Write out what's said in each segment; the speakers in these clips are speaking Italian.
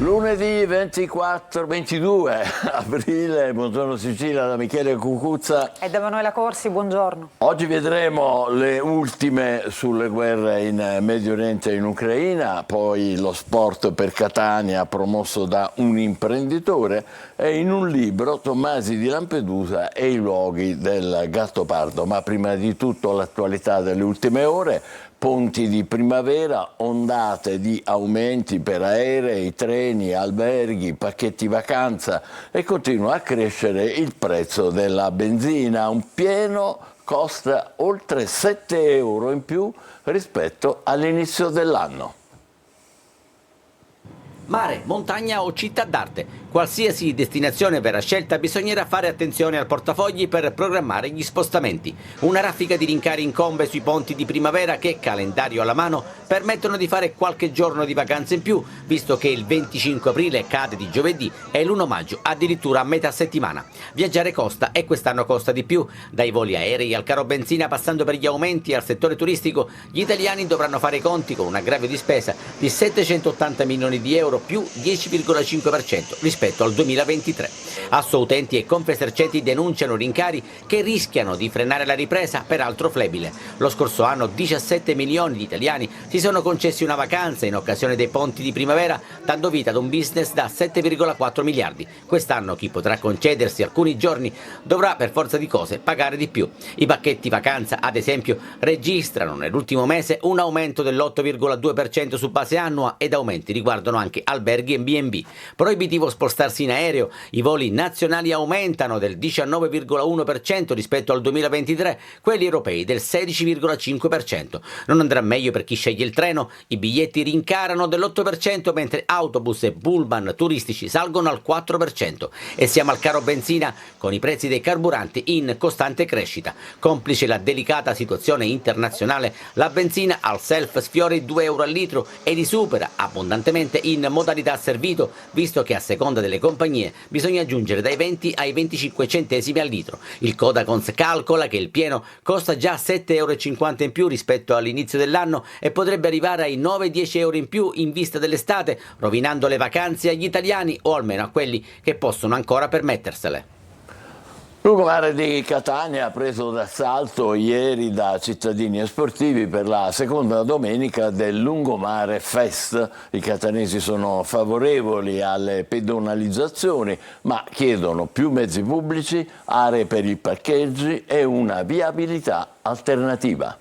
Lunedì 22 aprile, buongiorno Sicilia da Michele Cucuzza e da Emanuela Corsi, buongiorno. Oggi vedremo le ultime sulle guerre in Medio Oriente e in Ucraina, poi lo sport per Catania promosso da un imprenditore e in un libro Tommasi di Lampedusa e i luoghi del Gattopardo. Ma prima di tutto l'attualità delle ultime ore. Ponti di primavera, ondate di aumenti per aerei, treni, alberghi, pacchetti vacanza e continua a crescere il prezzo della benzina. Un pieno costa oltre 7 euro in più rispetto all'inizio dell'anno. Mare, montagna o città d'arte. Qualsiasi destinazione verrà scelta bisognerà fare attenzione al portafogli per programmare gli spostamenti. Una raffica di rincari incombe sui ponti di primavera che, calendario alla mano, permettono di fare qualche giorno di vacanza in più, visto che il 25 aprile cade di giovedì e l'1 maggio addirittura a metà settimana. Viaggiare costa e quest'anno costa di più. Dai voli aerei al caro benzina passando per gli aumenti al settore turistico, gli italiani dovranno fare i conti con un aggravio di spesa di 780 milioni di euro più 10,5% rispetto al 2023. Assoutenti e Confesercenti denunciano rincari che rischiano di frenare la ripresa, peraltro flebile. Lo scorso anno 17 milioni di italiani si sono concessi una vacanza in occasione dei ponti di primavera, dando vita ad un business da 7,4 miliardi. Quest'anno chi potrà concedersi alcuni giorni dovrà per forza di cose pagare di più. I pacchetti vacanza, ad esempio, registrano nell'ultimo mese un aumento dell'8,2% su base annua ed aumenti riguardano anche alberghi e B&B. Proibitivo spostarsi in aereo, i voli nazionali aumentano del 19,1% rispetto al 2023, quelli europei del 16,5%. Non andrà meglio per chi sceglie il treno, i biglietti rincarano dell'8% mentre autobus e pullman turistici salgono al 4%. E siamo al caro benzina con i prezzi dei carburanti in costante crescita. Complice la delicata situazione internazionale, la benzina al self sfiora i 2 euro al litro e li supera abbondantemente in modalità servito, visto che a seconda delle compagnie bisogna aggiungere dai 20 ai 25 centesimi al litro. Il Codacons calcola che il pieno costa già 7,50 euro in più rispetto all'inizio dell'anno e potrebbe arrivare ai 9-10 euro in più in vista dell'estate, rovinando le vacanze agli italiani o almeno a quelli che possono ancora permettersele. Lungomare di Catania preso d'assalto ieri da cittadini e sportivi per la seconda domenica del Lungomare Fest. I catanesi sono favorevoli alle pedonalizzazioni, ma chiedono più mezzi pubblici, aree per i parcheggi e una viabilità alternativa.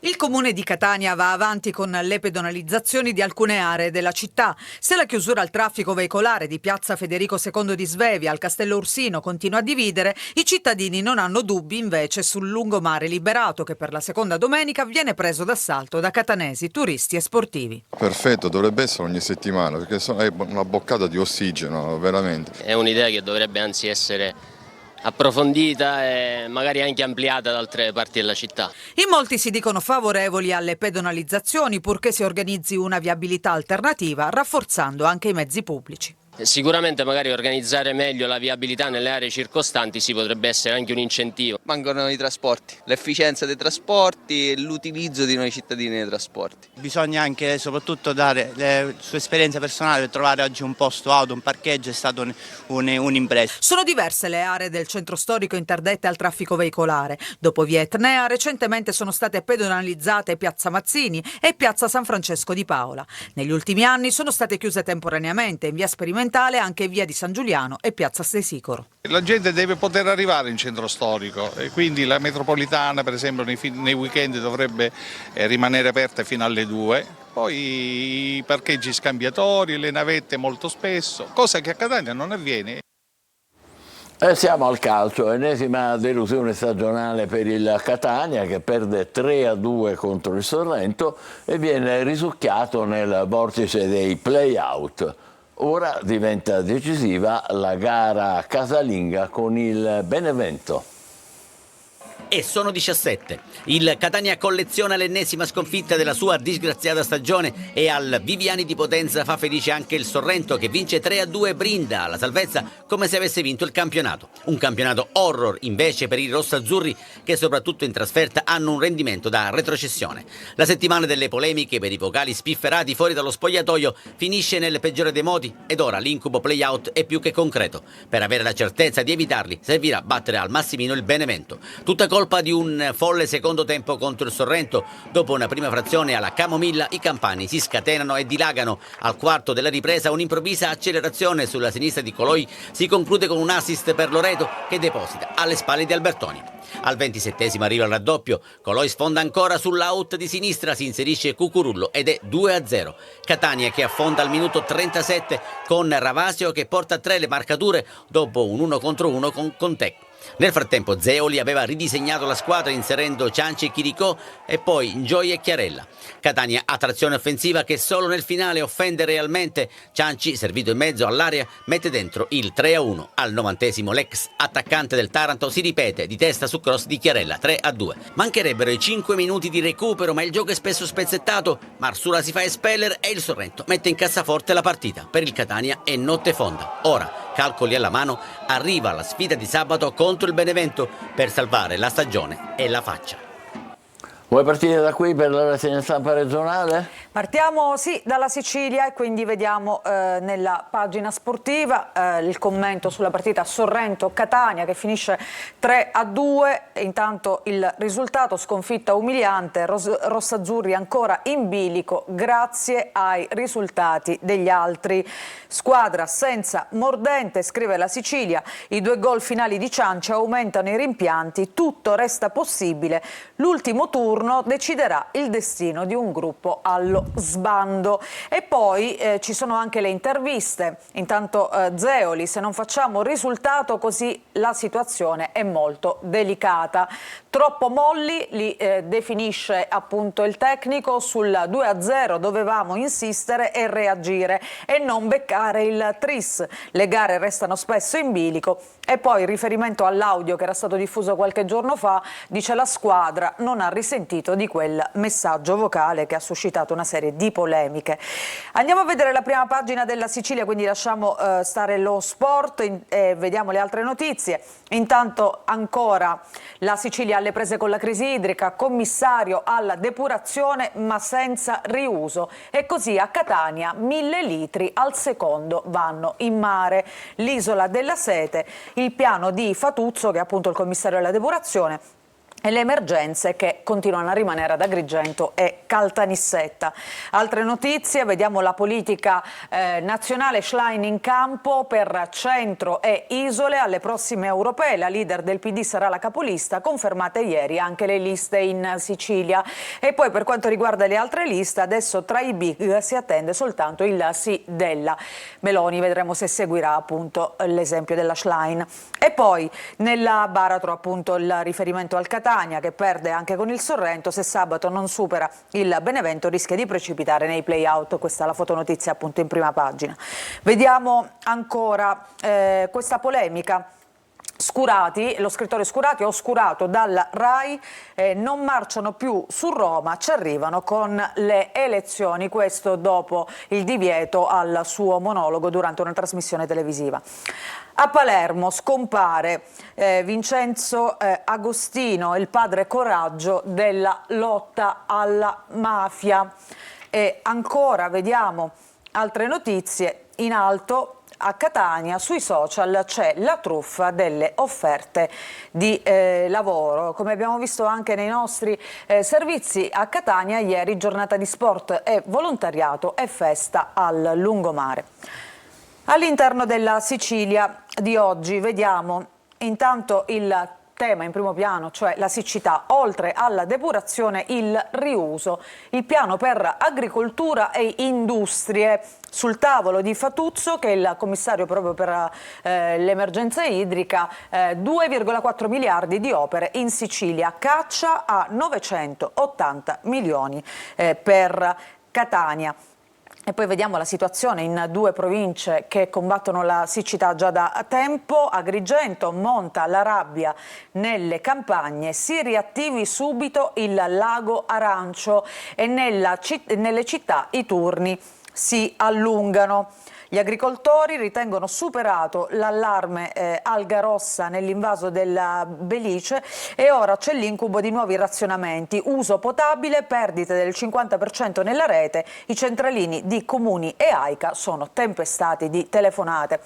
Il comune di Catania va avanti con le pedonalizzazioni di alcune aree della città. Se la chiusura al traffico veicolare di piazza Federico II di Svevia al Castello Ursino continua a dividere, i cittadini non hanno dubbi invece sul lungomare liberato che per la seconda domenica viene preso d'assalto da catanesi, turisti e sportivi. Perfetto, dovrebbe essere ogni settimana perché è una boccata di ossigeno, veramente. È un'idea che dovrebbe anzi essere approfondita e magari anche ampliata da altre parti della città. In molti si dicono favorevoli alle pedonalizzazioni purché si organizzi una viabilità alternativa, rafforzando anche i mezzi pubblici. Sicuramente magari organizzare meglio la viabilità nelle aree circostanti si potrebbe essere anche un incentivo. Mancano i trasporti, l'efficienza dei trasporti e l'utilizzo di noi cittadini nei trasporti. Bisogna anche soprattutto dare la sua esperienza personale, per trovare oggi un posto auto, un parcheggio è stato un'impresa. Sono diverse le aree del centro storico interdette al traffico veicolare. Dopo via Etnea recentemente sono state pedonalizzate piazza Mazzini e piazza San Francesco di Paola. Negli ultimi anni sono state chiuse temporaneamente in via sperimentale anche via di San Giuliano e piazza Stesicoro. La gente deve poter arrivare in centro storico e quindi la metropolitana per esempio nei weekend dovrebbe rimanere aperta fino alle 2, poi i parcheggi scambiatori, le navette molto spesso, cosa che a Catania non avviene. E siamo al calcio, ennesima delusione stagionale per il Catania che perde 3-2 contro il Sorrento e viene risucchiato nel vortice dei play-out. Ora diventa decisiva la gara casalinga con il Benevento. e sono 17. Il Catania colleziona l'ennesima sconfitta della sua disgraziata stagione e al Viviani di Potenza fa felice anche il Sorrento che vince 3-2 e brinda alla salvezza come se avesse vinto il campionato. Un campionato horror invece per i rossazzurri che soprattutto in trasferta hanno un rendimento da retrocessione. La settimana delle polemiche per i vocali spifferati fuori dallo spogliatoio finisce nel peggiore dei modi ed ora l'incubo play-out è più che concreto. Per avere la certezza di evitarli servirà battere al Massimino il Benevento. Tutta colpa di un folle secondo tempo contro il Sorrento. Dopo una prima frazione alla camomilla i campani si scatenano e dilagano. Al quarto della ripresa un'improvvisa accelerazione sulla sinistra di Coloi si conclude con un assist per Loreto che deposita alle spalle di Albertoni. Al 27esimo arriva il raddoppio, Coloi sfonda ancora sull'out di sinistra, si inserisce Cucurullo ed è 2-0. Catania che affonda al minuto 37 con Ravasio che porta a 3 le marcature dopo un 1 contro 1 con Contec. Nel frattempo Zeoli aveva ridisegnato la squadra inserendo Cianci e Chiricò e poi Ngioia e Chiarella. Catania ha trazione offensiva che solo nel finale offende realmente. Cianci, servito in mezzo all'area, mette dentro il 3-1. Al 90esimo l'ex attaccante del Taranto si ripete di testa su cross di Chiarella, 3-2. Mancherebbero i 5 minuti di recupero ma il gioco è spesso spezzettato. Marsura si fa espellere e il Sorrento mette in cassaforte la partita. Per il Catania è notte fonda. Ora, calcoli alla mano, arriva la sfida di sabato contro il Benevento per salvare la stagione e la faccia. Vuoi partire da qui per la rassegna stampa regionale? Partiamo sì dalla Sicilia e quindi vediamo nella pagina sportiva il commento sulla partita Sorrento-Catania che finisce 3-2, intanto il risultato sconfitta umiliante, rossazzurri ancora in bilico grazie ai risultati degli altri. Squadra senza mordente, scrive la Sicilia, i 2 gol finali di Cianci aumentano i rimpianti, tutto resta possibile, l'ultimo turno deciderà il destino di un gruppo allo sbando. E poi ci sono anche le interviste, intanto Zeoli, se non facciamo risultato così la situazione è molto delicata. Troppo molli li definisce appunto il tecnico, sul 2-0 dovevamo insistere e reagire e non beccare il tris, le gare restano spesso in bilico. E poi in riferimento all'audio che era stato diffuso qualche giorno fa, dice la squadra non ha risentito di quel messaggio vocale che ha suscitato una serie di polemiche. Andiamo a vedere la prima pagina della Sicilia, quindi lasciamo stare lo sport e vediamo le altre notizie. Intanto ancora la Sicilia alle prese con la crisi idrica, commissario alla depurazione ma senza riuso. E così a Catania 1000 litri al secondo vanno in mare. L'isola della Sete, il piano di Fatuzzo che è appunto il commissario alla depurazione e le emergenze che continuano a rimanere ad Agrigento e Caltanissetta. Altre notizie, vediamo la politica nazionale, Schlein in campo per centro e isole alle prossime europee. La leader del PD sarà la capolista, confermate ieri anche le liste in Sicilia. E poi per quanto riguarda le altre liste, adesso tra i big si attende soltanto il sì della Meloni, vedremo se seguirà appunto l'esempio della Schlein. E poi nella baratro appunto il riferimento al Catania che perde anche con il Sorrento, se sabato non supera il Benevento rischia di precipitare nei play-out, questa è la fotonotizia appunto in prima pagina. Vediamo ancora questa polemica. Scurati, lo scrittore Scurati, oscurato dalla RAI, non marciano più su Roma, ci arrivano con le elezioni, questo dopo il divieto al suo monologo durante una trasmissione televisiva. A Palermo scompare Vincenzo Agostino, il padre coraggio della lotta alla mafia. E ancora vediamo altre notizie in alto. A Catania sui social c'è la truffa delle offerte di lavoro, come abbiamo visto anche nei nostri servizi a Catania ieri, giornata di sport e volontariato e festa al lungomare. All'interno della Sicilia di oggi vediamo intanto il tema in primo piano, cioè la siccità, oltre alla depurazione il riuso, il piano per agricoltura e industrie sul tavolo di Fatuzzo che è il commissario proprio per l'emergenza idrica, 2,4 miliardi di opere in Sicilia, caccia a 980 milioni per Catania. E poi vediamo la situazione in 2 province che combattono la siccità già da tempo. Agrigento monta la rabbia nelle campagne, si riattivi subito il lago Arancio e nelle città i turni si allungano. Gli agricoltori ritengono superato l'allarme alga rossa nell'invaso della Belice e ora c'è l'incubo di nuovi razionamenti, uso potabile, perdite del 50% nella rete, i centralini di comuni e AICA sono tempestati di telefonate.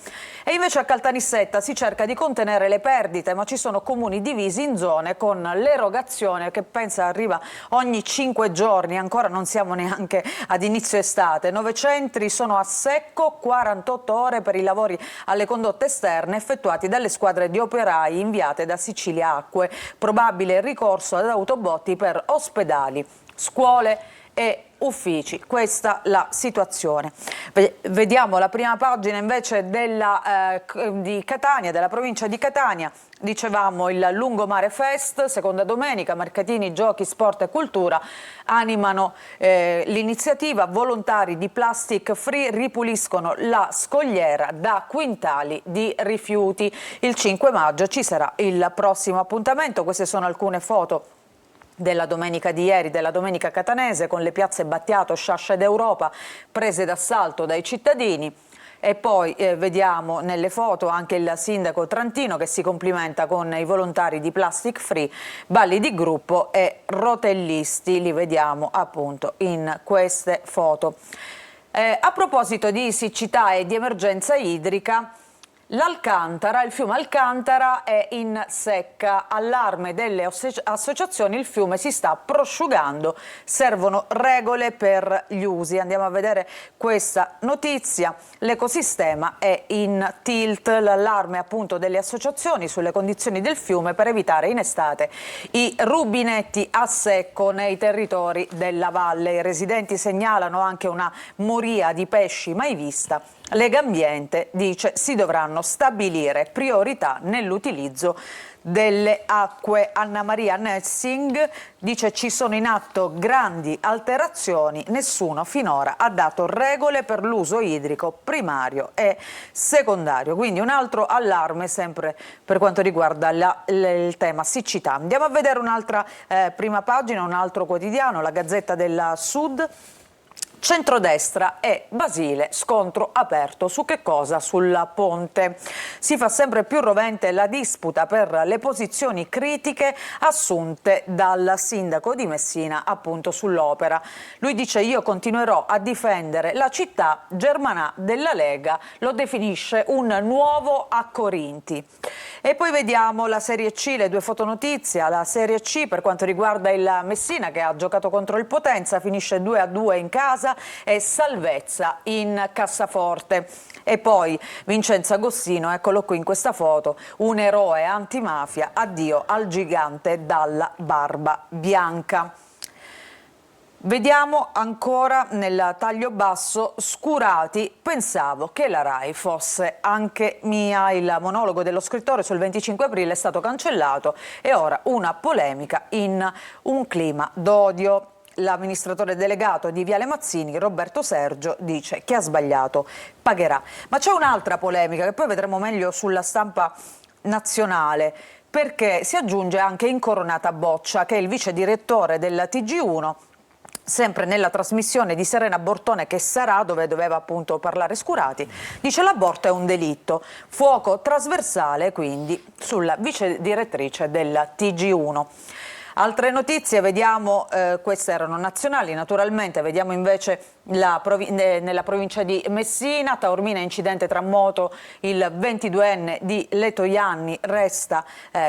E invece a Caltanissetta si cerca di contenere le perdite, ma ci sono comuni divisi in zone con l'erogazione che pensa arriva ogni 5 giorni, ancora non siamo neanche ad inizio estate. 9 centri sono a secco, 48 ore per i lavori alle condotte esterne effettuati dalle squadre di operai inviate da Sicilia Acque. Probabile ricorso ad autobotti per ospedali, scuole e uffici. Questa la situazione. Vediamo la prima pagina invece di Catania, della provincia di Catania. Dicevamo il Lungomare Fest, seconda domenica, mercatini, giochi, sport e cultura animano l'iniziativa. Volontari di Plastic Free ripuliscono la scogliera da quintali di rifiuti. Il 5 maggio ci sarà il prossimo appuntamento. Queste sono alcune foto della domenica di ieri, della domenica catanese, con le piazze Battiato, Sciascia ed Europa prese d'assalto dai cittadini. E poi vediamo nelle foto anche il sindaco Trantino che si complimenta con i volontari di Plastic Free, balli di gruppo e rotellisti, li vediamo appunto in queste foto. A proposito di siccità e di emergenza idrica, il fiume Alcantara è in secca, allarme delle associazioni, il fiume si sta prosciugando, servono regole per gli usi. Andiamo a vedere questa notizia, l'ecosistema è in tilt, l'allarme appunto delle associazioni sulle condizioni del fiume per evitare in estate i rubinetti a secco nei territori della valle. I residenti segnalano anche una moria di pesci mai vista. Legambiente dice si dovranno stabilire priorità nell'utilizzo delle acque. Anna Maria Nessing dice ci sono in atto grandi alterazioni, nessuno finora ha dato regole per l'uso idrico primario e secondario. Quindi un altro allarme sempre per quanto riguarda il tema siccità. Andiamo a vedere un'altra prima pagina, un altro quotidiano, la Gazzetta del Sud. Centrodestra e Basile, scontro aperto su che cosa? Sul ponte. Si fa sempre più rovente la disputa per le posizioni critiche assunte dal sindaco di Messina appunto sull'opera. Lui dice io continuerò a difendere la città, Germanà della Lega lo definisce un nuovo a Corinti. E poi vediamo la Serie C, le 2 fotonotizia. La Serie C per quanto riguarda il Messina che ha giocato contro il Potenza, finisce 2-2 in casa e salvezza in cassaforte. E poi Vincenzo Agostino, eccolo qui in questa foto, un eroe antimafia, addio al gigante dalla barba bianca. Vediamo ancora nel taglio basso, Scurati, pensavo che la RAI fosse anche mia. Il monologo dello scrittore sul 25 aprile è stato cancellato e ora una polemica in un clima d'odio. L'amministratore delegato di Viale Mazzini, Roberto Sergio, dice che ha sbagliato pagherà. Ma c'è un'altra polemica che poi vedremo meglio sulla stampa nazionale, perché si aggiunge anche Incoronata Boccia, che è il vice direttore del TG1, sempre nella trasmissione di Serena Bortone Che sarà, dove doveva appunto parlare Scurati, dice l'aborto è un delitto, fuoco trasversale quindi sulla vice direttrice del TG1. Altre notizie, vediamo, queste erano nazionali naturalmente, vediamo invece nella provincia di Messina, Taormina, incidente tra moto, il 22enne di Letojanni resta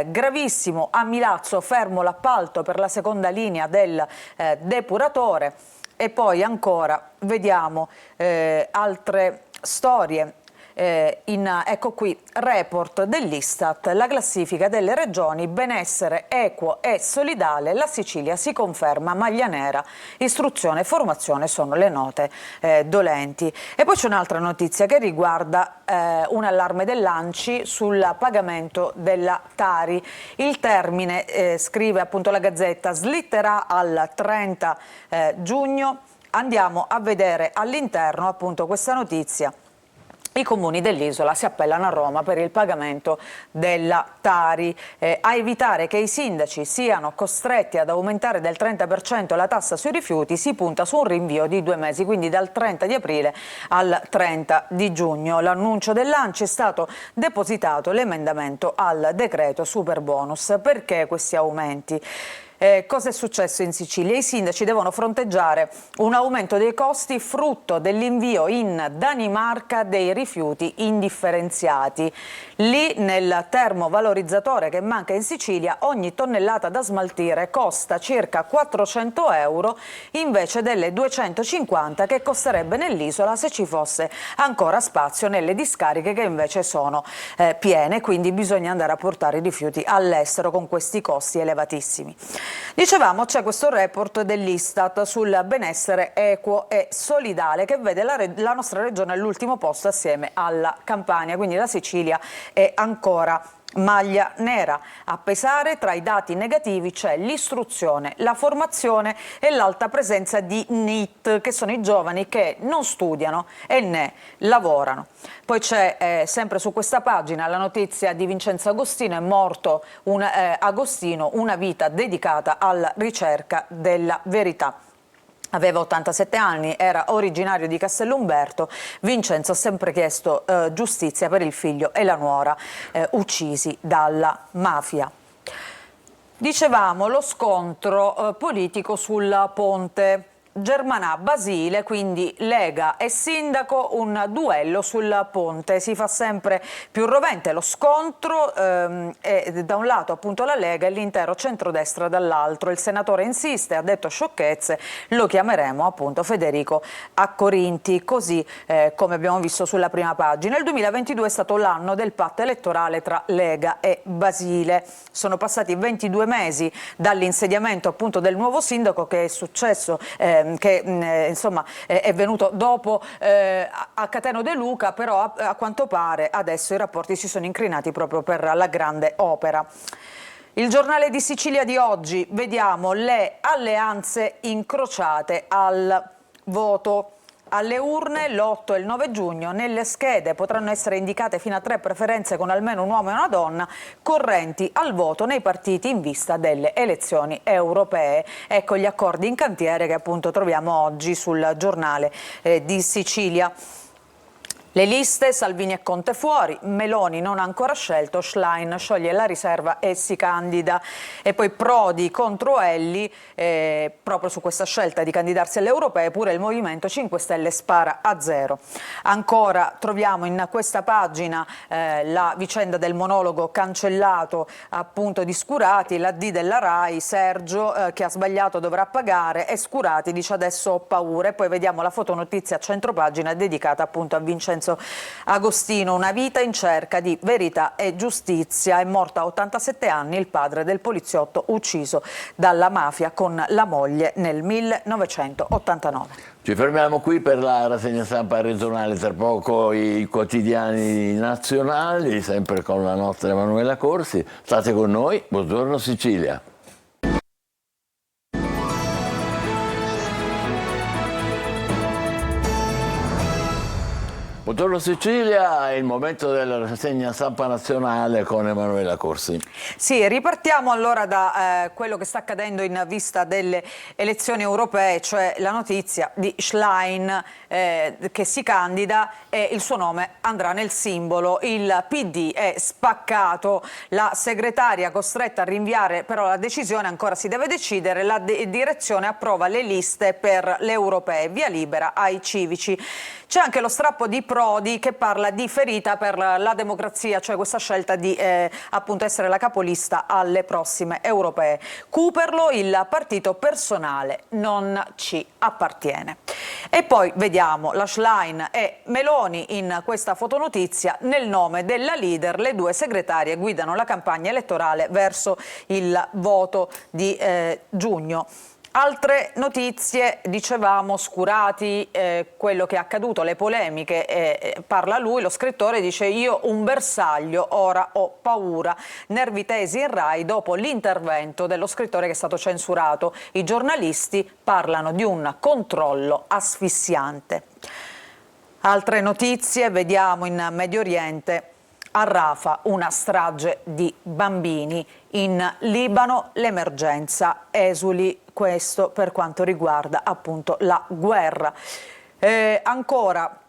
gravissimo, a Milazzo fermo l'appalto per la seconda linea del depuratore. E poi ancora vediamo altre storie. Ecco qui, report dell'Istat, la classifica delle regioni, benessere equo e solidale, la Sicilia si conferma maglia nera, istruzione e formazione sono le note dolenti. E poi c'è un'altra notizia che riguarda un allarme dell'ANCI sul pagamento della Tari. Il termine, scrive appunto la Gazzetta, slitterà al 30 giugno. andiamo a vedere all'interno appunto questa notizia. I comuni dell'isola si appellano a Roma per il pagamento della Tari. A evitare che i sindaci siano costretti ad aumentare del 30% la tassa sui rifiuti si punta su un rinvio di 2 mesi, quindi dal 30 di aprile al 30 di giugno. L'annuncio dell'ANCI è stato depositato l'emendamento al decreto Superbonus. Perché questi aumenti? Cosa è successo in Sicilia? I sindaci devono fronteggiare un aumento dei costi frutto dell'invio in Danimarca dei rifiuti indifferenziati. Lì, nel termovalorizzatore che manca in Sicilia, ogni tonnellata da smaltire costa circa 400 euro invece delle 250 che costerebbe nell'isola se ci fosse ancora spazio nelle discariche che invece sono piene, quindi bisogna andare a portare i rifiuti all'estero con questi costi elevatissimi. Dicevamo, c'è questo report dell'Istat sul benessere equo e solidale che vede la nostra regione all'ultimo posto assieme alla Campania, quindi la Sicilia è ancora maglia nera. A pesare tra i dati negativi c'è l'istruzione, la formazione e l'alta presenza di NEET, che sono i giovani che non studiano e né lavorano. Poi c'è sempre su questa pagina la notizia di Vincenzo Agostino, è morto Agostino, una vita dedicata alla ricerca della verità. Aveva 87 anni, era originario di Castellumberto. Vincenzo ha sempre chiesto giustizia per il figlio e la nuora uccisi dalla mafia. Dicevamo lo scontro politico sul ponte Germanà-Basile, quindi Lega e Sindaco, un duello sul ponte. Si fa sempre più rovente lo scontro e da un lato appunto la Lega e l'intero centrodestra dall'altro. Il senatore insiste, ha detto sciocchezze, lo chiameremo appunto Federico Accorinti, così come abbiamo visto sulla prima pagina. Il 2022 è stato l'anno del patto elettorale tra Lega e Basile. Sono passati 22 mesi dall'insediamento appunto del nuovo sindaco, che è successo insomma è venuto dopo a Cateno De Luca, però a quanto pare adesso i rapporti si sono incrinati proprio per la grande opera. Il giornale di Sicilia di oggi, vediamo le alleanze incrociate al voto. Alle urne l'8 e il 9 giugno nelle schede potranno essere indicate fino a 3 preferenze con almeno un uomo e una donna correnti al voto nei partiti in vista delle elezioni europee. Ecco gli accordi in cantiere che appunto troviamo oggi sul giornale di Sicilia. Le liste, Salvini e Conte fuori, Meloni non ha ancora scelto, Schlein scioglie la riserva e si candida. E poi Prodi contro Elli, proprio su questa scelta di candidarsi alle europee, pure il Movimento 5 Stelle spara a 0. Ancora troviamo in questa pagina la vicenda del monologo cancellato appunto di Scurati, la D della RAI, Sergio che ha sbagliato dovrà pagare e Scurati dice adesso ho paura. E poi vediamo la fotonotizia a centropagina dedicata appunto a Vincenzo Agostino, una vita in cerca di verità e giustizia. È morto a 87 anni il padre del poliziotto ucciso dalla mafia con la moglie nel 1989. Ci fermiamo qui per la rassegna stampa regionale, tra poco i quotidiani nazionali, sempre con la nostra Emanuela Corsi. State con noi, buongiorno Sicilia. Buongiorno Sicilia, è il momento della rassegna stampa nazionale con Emanuela Corsi. Sì, ripartiamo allora da quello che sta accadendo in vista delle elezioni europee, cioè la notizia di Schlein che si candida e il suo nome andrà nel simbolo. Il PD è spaccato, la segretaria costretta a rinviare però la decisione, ancora si deve decidere, la direzione approva le liste per le europee, via libera ai civici. C'è anche lo strappo di Prodi che parla di ferita per la democrazia, cioè questa scelta di appunto essere la capolista alle prossime europee. Cooperlo, il partito personale non ci appartiene. E poi vediamo la Schlein e Meloni in questa fotonotizia. Nel nome della leader le due segretarie guidano la campagna elettorale verso il voto di giugno. Altre notizie, dicevamo, Scurati, quello che è accaduto, le polemiche, parla lui, lo scrittore dice: io un bersaglio, ora ho paura, nervi tesi in Rai dopo l'intervento dello scrittore che è stato censurato. I giornalisti parlano di un controllo asfissiante. Altre notizie, vediamo in Medio Oriente. A Rafah una strage di bambini, in Libano l'emergenza esuli, questo per quanto riguarda appunto la guerra. Ancora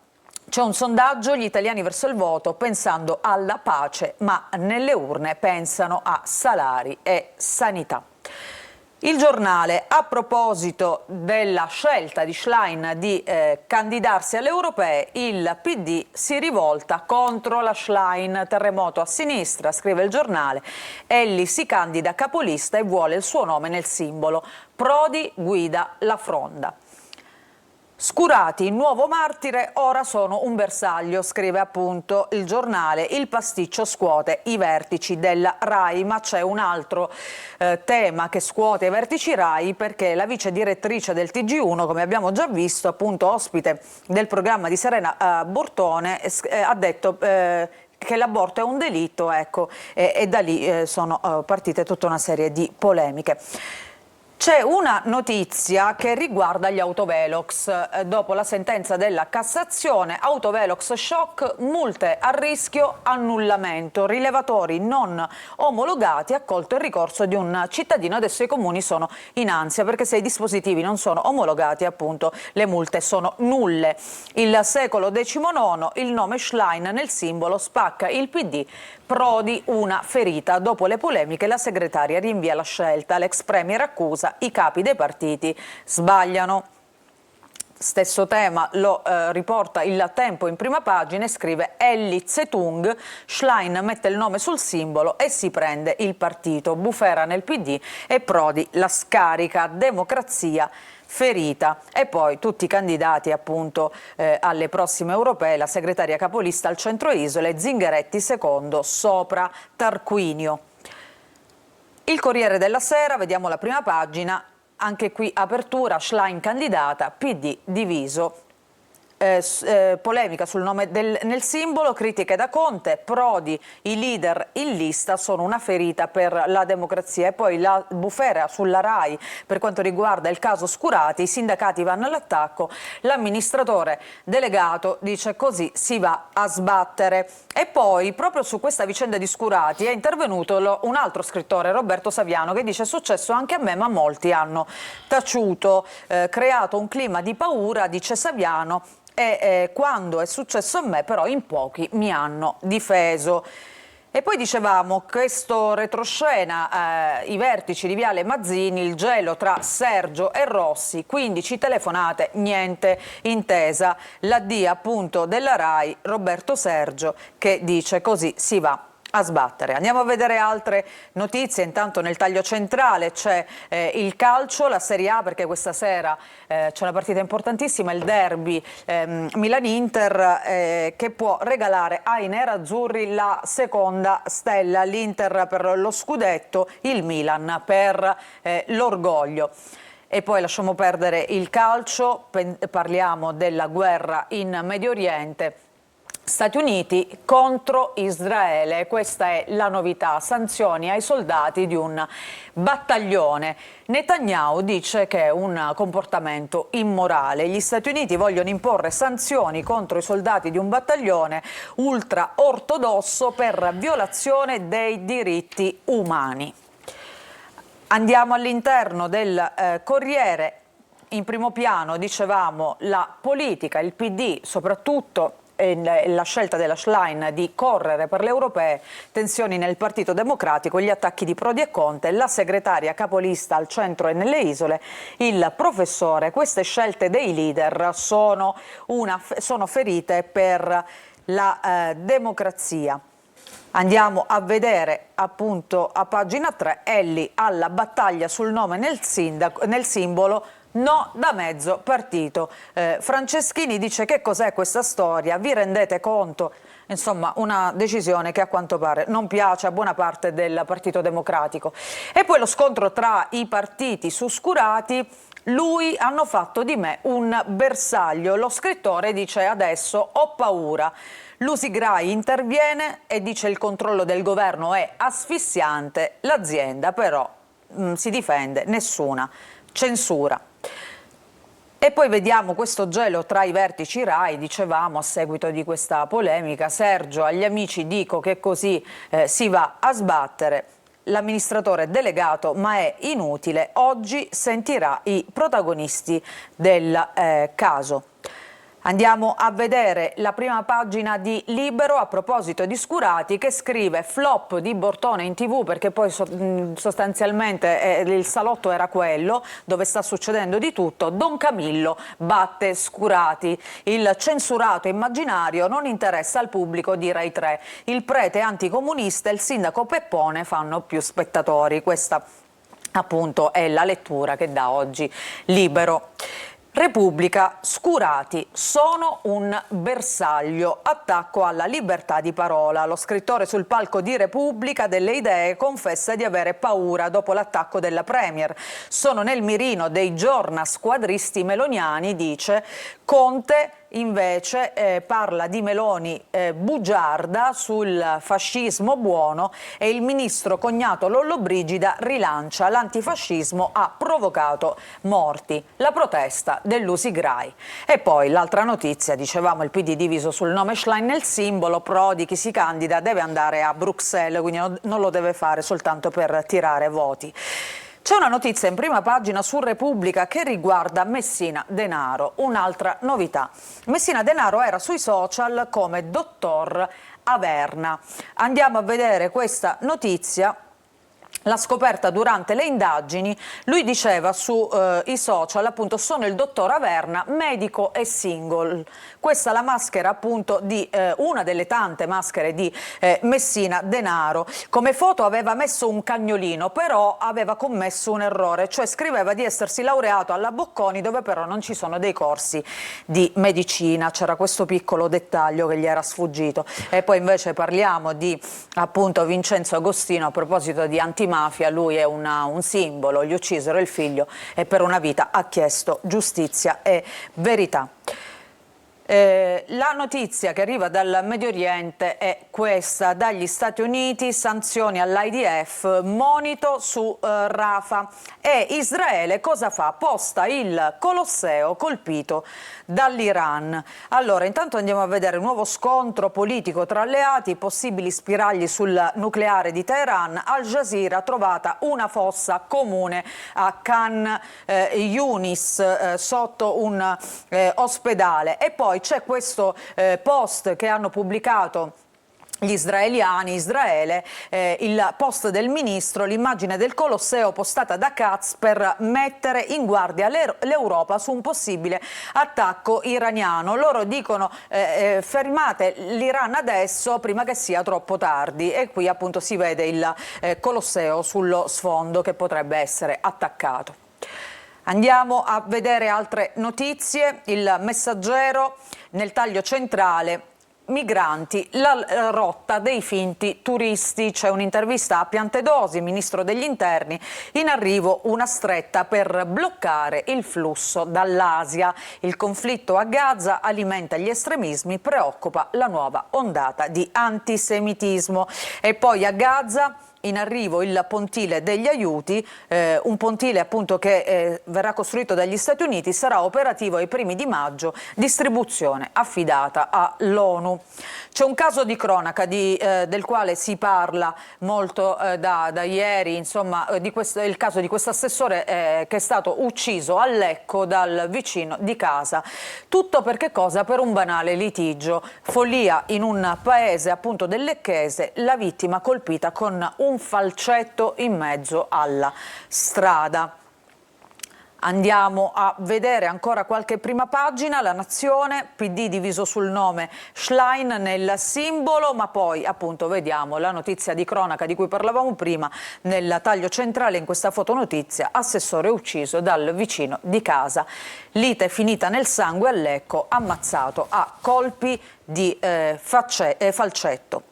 c'è un sondaggio, gli italiani verso il voto pensando alla pace, ma nelle urne pensano a salari e sanità. Il Giornale, a proposito della scelta di Schlein di candidarsi alle europee, il PD si rivolta contro la Schlein, terremoto a sinistra, scrive il Giornale. Elli si candida capolista e vuole il suo nome nel simbolo. Prodi guida la fronda. Scurati, nuovo martire, ora sono un bersaglio, scrive appunto il Giornale. Il pasticcio scuote i vertici della Rai, ma c'è un altro tema che scuote i vertici Rai, perché la vice direttrice del TG1, come abbiamo già visto, appunto ospite del programma di Serena Bortone, ha detto che l'aborto è un delitto, ecco, e da lì sono partite tutta una serie di polemiche. C'è una notizia che riguarda gli autovelox. Dopo la sentenza della Cassazione, autovelox shock, multe a rischio, annullamento. Rilevatori non omologati, accolto il ricorso di un cittadino. Adesso i comuni sono in ansia perché se i dispositivi non sono omologati, appunto, le multe sono nulle. Il secolo XIX, il nome Schlein nel simbolo, spacca il PD. Prodi una ferita. Dopo le polemiche la segretaria rinvia la scelta. L'ex premier accusa i capi dei partiti sbagliano. Stesso tema lo riporta Il Tempo in prima pagina e scrive: Elli Zetung, Schlein mette il nome sul simbolo e si prende il partito. Bufera nel PD e Prodi la scarica. Democrazia ferita. E poi tutti i candidati appunto alle prossime europee, la segretaria capolista al centro isole, Zingaretti secondo, sopra Tarquinio. Il Corriere della Sera, vediamo la prima pagina, anche qui apertura, Schlein candidata, PD diviso. Polemica sul nome nel simbolo, critiche da Conte, Prodi, i leader in lista sono una ferita per la democrazia. E poi la bufera sulla Rai per quanto riguarda il caso Scurati, i sindacati vanno all'attacco, l'amministratore delegato dice così si va a sbattere. E poi proprio su questa vicenda di Scurati è intervenuto un altro scrittore, Roberto Saviano, che dice: è successo anche a me ma molti hanno taciuto, creato un clima di paura, dice Saviano, e quando è successo a me però in pochi mi hanno difeso. E poi dicevamo questo retroscena, i vertici di Viale Mazzini, il gelo tra Sergio e Rossi, 15 telefonate, niente intesa. L'addio appunto della Rai, Roberto Sergio, che dice così si va a sbattere. Andiamo a vedere altre notizie. Intanto nel taglio centrale c'è il calcio, la Serie A, perché questa sera c'è una partita importantissima, il derby Milan-Inter, che può regalare ai nerazzurri la seconda stella, l'Inter per lo scudetto, il Milan per l'orgoglio. E poi lasciamo perdere il calcio, parliamo della guerra in Medio Oriente. Stati Uniti contro Israele, questa è la novità, sanzioni ai soldati di un battaglione. Netanyahu dice che è un comportamento immorale. Gli Stati Uniti vogliono imporre sanzioni contro i soldati di un battaglione ultra-ortodosso per violazione dei diritti umani. Andiamo all'interno del Corriere, in primo piano dicevamo la politica, il PD soprattutto, la scelta della Schlein di correre per le europee, tensioni nel Partito Democratico, gli attacchi di Prodi e Conte, la segretaria capolista al centro e nelle isole, il professore. Queste scelte dei leader sono ferite per la democrazia. Andiamo a vedere appunto a pagina 3, Elli alla battaglia sul nome nel simbolo, no da mezzo partito. Franceschini dice: che cos'è questa storia? Vi rendete conto? Insomma, una decisione che a quanto pare non piace a buona parte del Partito Democratico. E poi lo scontro tra i partiti su Scurati. Lui: hanno fatto di me un bersaglio. Lo scrittore dice: adesso ho paura. Lusigrai interviene e dice: il controllo del governo è asfissiante. L'azienda però si difende, nessuna censura. E poi vediamo questo gelo tra i vertici Rai. Dicevamo, a seguito di questa polemica: Sergio, agli amici dico che così si va a sbattere. L'amministratore delegato, ma è inutile, oggi sentirà i protagonisti del caso. Andiamo a vedere la prima pagina di Libero a proposito di Scurati, che scrive: flop di Bortone in TV, perché poi sostanzialmente il salotto era quello dove sta succedendo di tutto. Don Camillo batte Scurati. Il censurato immaginario non interessa al pubblico di Rai 3. Il prete anticomunista e il sindaco Peppone fanno più spettatori. Questa appunto è la lettura che dà oggi Libero. Repubblica: Scurati sono un bersaglio, attacco alla libertà di parola. Lo scrittore sul palco di Repubblica delle idee confessa di avere paura dopo l'attacco della Premier. Sono nel mirino dei giornasquadristi meloniani, dice. Conte invece parla di Meloni bugiarda sul fascismo buono, e il ministro cognato Lollobrigida rilancia: l'antifascismo ha provocato morti, la protesta dell'Usigrai. E poi l'altra notizia, dicevamo, il PD diviso sul nome Schlein nel simbolo. Prodi, chi si candida deve andare a Bruxelles, quindi non lo deve fare soltanto per tirare voti. C'è una notizia in prima pagina su Repubblica che riguarda Messina Denaro, un'altra novità. Messina Denaro era sui social come dottor Averna. Andiamo a vedere questa notizia. La scoperta durante le indagini. Lui diceva sui social, appunto: sono il dottor Averna, medico e single. Questa è la maschera appunto di una delle tante maschere di Messina Denaro. Come foto aveva messo un cagnolino, però aveva commesso un errore, cioè scriveva di essersi laureato alla Bocconi, dove però non ci sono dei corsi di medicina. C'era questo piccolo dettaglio che gli era sfuggito. E poi invece parliamo di appunto Vincenzo Agostino a proposito di antimafia. Lui è un simbolo, gli uccisero il figlio e per una vita ha chiesto giustizia e verità. La notizia che arriva dal Medio Oriente è questa: dagli Stati Uniti, sanzioni all'IDF, monito su Rafah. E Israele cosa fa? Posta il Colosseo colpito dall'Iran. Allora, intanto andiamo a vedere un nuovo scontro politico tra alleati, possibili spiragli sul nucleare di Teheran. Al Jazeera: trovata una fossa comune a Khan Yunis, sotto un ospedale. E poi c'è questo post che hanno pubblicato gli israeliani, Israele, il post del ministro, l'immagine del Colosseo postata da Katz per mettere in guardia l'Europa su un possibile attacco iraniano. Loro dicono: fermate l'Iran adesso prima che sia troppo tardi. E qui appunto si vede il Colosseo sullo sfondo che potrebbe essere attaccato. Andiamo a vedere altre notizie. Il Messaggero, nel taglio centrale: migranti, la rotta dei finti turisti. C'è un'intervista a Piantedosi, ministro degli interni: in arrivo una stretta per bloccare il flusso dall'Asia. Il conflitto a Gaza alimenta gli estremismi, preoccupa la nuova ondata di antisemitismo. E poi a Gaza: in arrivo il pontile degli aiuti, un pontile appunto che verrà costruito dagli Stati Uniti, sarà operativo ai primi di maggio, distribuzione affidata all'ONU. C'è un caso di cronaca del quale si parla molto da ieri, insomma, il caso di questo assessore che è stato ucciso a Lecco dal vicino di casa. Tutto per che cosa? Per un banale litigio. Follia in un paese appunto del Lecchese, la vittima colpita con un falcetto in mezzo alla strada. Andiamo a vedere ancora qualche prima pagina. La Nazione, PD diviso sul nome, Schlein nel simbolo, ma poi appunto vediamo la notizia di cronaca di cui parlavamo prima. Nel taglio centrale in questa fotonotizia, assessore ucciso dal vicino di casa. Lite finita nel sangue a Lecco, ammazzato a colpi di falcetto.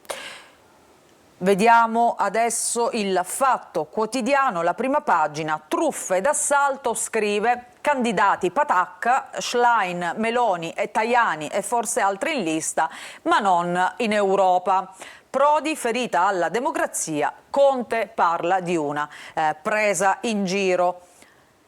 Vediamo adesso il Fatto Quotidiano, la prima pagina, truffe d'assalto, scrive candidati patacca, Schlein, Meloni e Tajani e forse altri in lista, ma non in Europa. Prodi ferita alla democrazia, Conte parla di una presa in giro.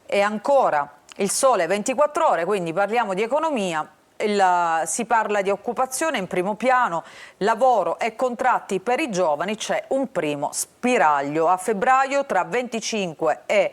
E ancora Il Sole 24 Ore, quindi parliamo di economia. Si parla di occupazione in primo piano, lavoro e contratti per i giovani, c'è un primo spiraglio. A febbraio tra 25 e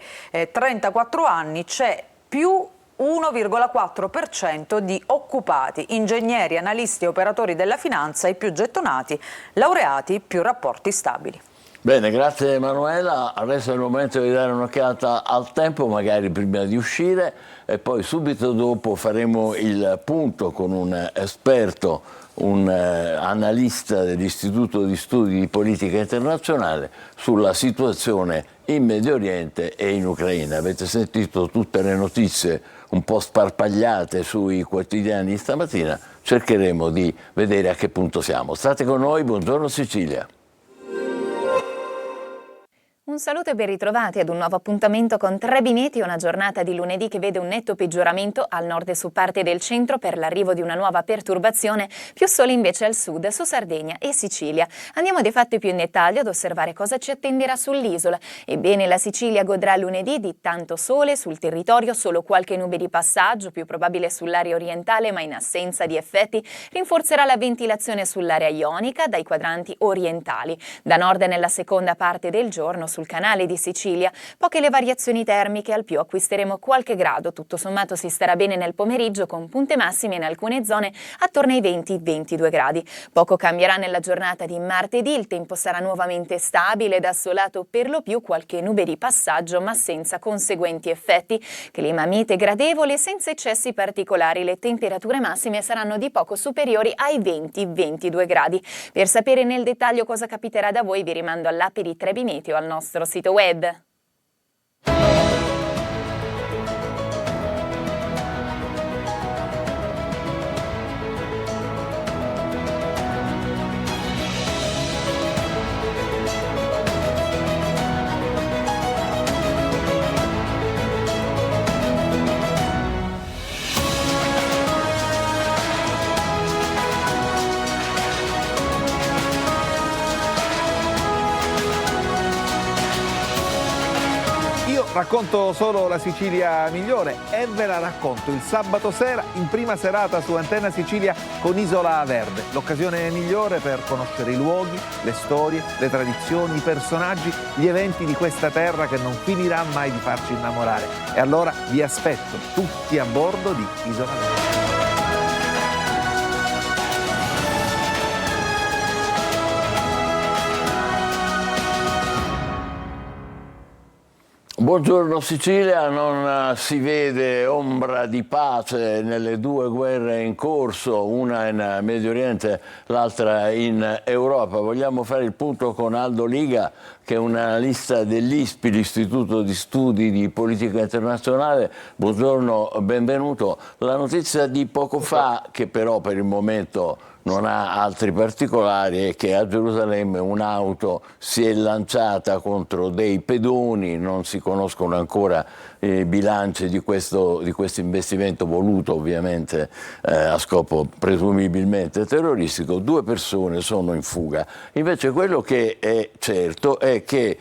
34 anni c'è più 1,4% di occupati, ingegneri, analisti e operatori della finanza, i più gettonati, laureati, più rapporti stabili. Bene, grazie Emanuela. Adesso è il momento di dare un'occhiata al tempo, magari prima di uscire, e poi subito dopo faremo il punto con un esperto, un analista dell'Istituto di Studi di Politica Internazionale sulla situazione in Medio Oriente e in Ucraina. Avete sentito tutte le notizie un po' sparpagliate sui quotidiani stamattina, cercheremo di vedere a che punto siamo. State con noi, buongiorno Sicilia. Un saluto e ben ritrovati ad un nuovo appuntamento con Trebi Meteo, una giornata di lunedì che vede un netto peggioramento al nord e su parte del centro per l'arrivo di una nuova perturbazione, più sole invece al sud, su Sardegna e Sicilia. Andiamo dei fatti più in dettaglio ad osservare cosa ci attenderà sull'isola. Ebbene, la Sicilia godrà lunedì di tanto sole, sul territorio solo qualche nube di passaggio, più probabile sull'area orientale, ma in assenza di effetti rinforzerà la ventilazione sull'area ionica dai quadranti orientali. Da nord nella seconda parte del giorno sul canale di Sicilia, poche le variazioni termiche, al più acquisteremo qualche grado, tutto sommato si starà bene nel pomeriggio con punte massime in alcune zone attorno ai 20-22 gradi. Poco cambierà nella giornata di martedì, il tempo sarà nuovamente stabile ed assolato, per lo più qualche nube di passaggio ma senza conseguenti effetti. Clima mite gradevole senza eccessi particolari, le temperature massime saranno di poco superiori ai 20-22 gradi. Per sapere nel dettaglio cosa capiterà da voi vi rimando all'app di Trebi Meteo al nostro sito web. Racconto solo la Sicilia migliore e ve la racconto il sabato sera in prima serata su Antenna Sicilia con Isola Verde, l'occasione migliore per conoscere i luoghi, le storie, le tradizioni, i personaggi, gli eventi di questa terra che non finirà mai di farci innamorare. E allora vi aspetto tutti a bordo di Isola Verde. Buongiorno Sicilia, non si vede ombra di pace nelle due guerre in corso, una in Medio Oriente, l'altra in Europa. Vogliamo fare il punto con Aldo Liga, che è un analista dell'ISPI, l'Istituto di Studi di Politica Internazionale. Buongiorno, benvenuto. La notizia di poco fa, che però per il momento non ha altri particolari, è che a Gerusalemme un'auto si è lanciata contro dei pedoni, non si conoscono ancora i bilanci di questo investimento voluto ovviamente a scopo presumibilmente terroristico. 2 persone sono in fuga. Invece quello che è certo è che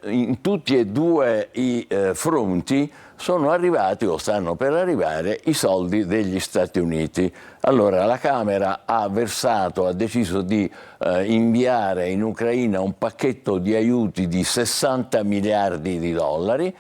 in tutti e due i fronti sono arrivati o stanno per arrivare i soldi degli Stati Uniti. Allora la Camera ha deciso di inviare in Ucraina un pacchetto di aiuti di 60 miliardi di dollari.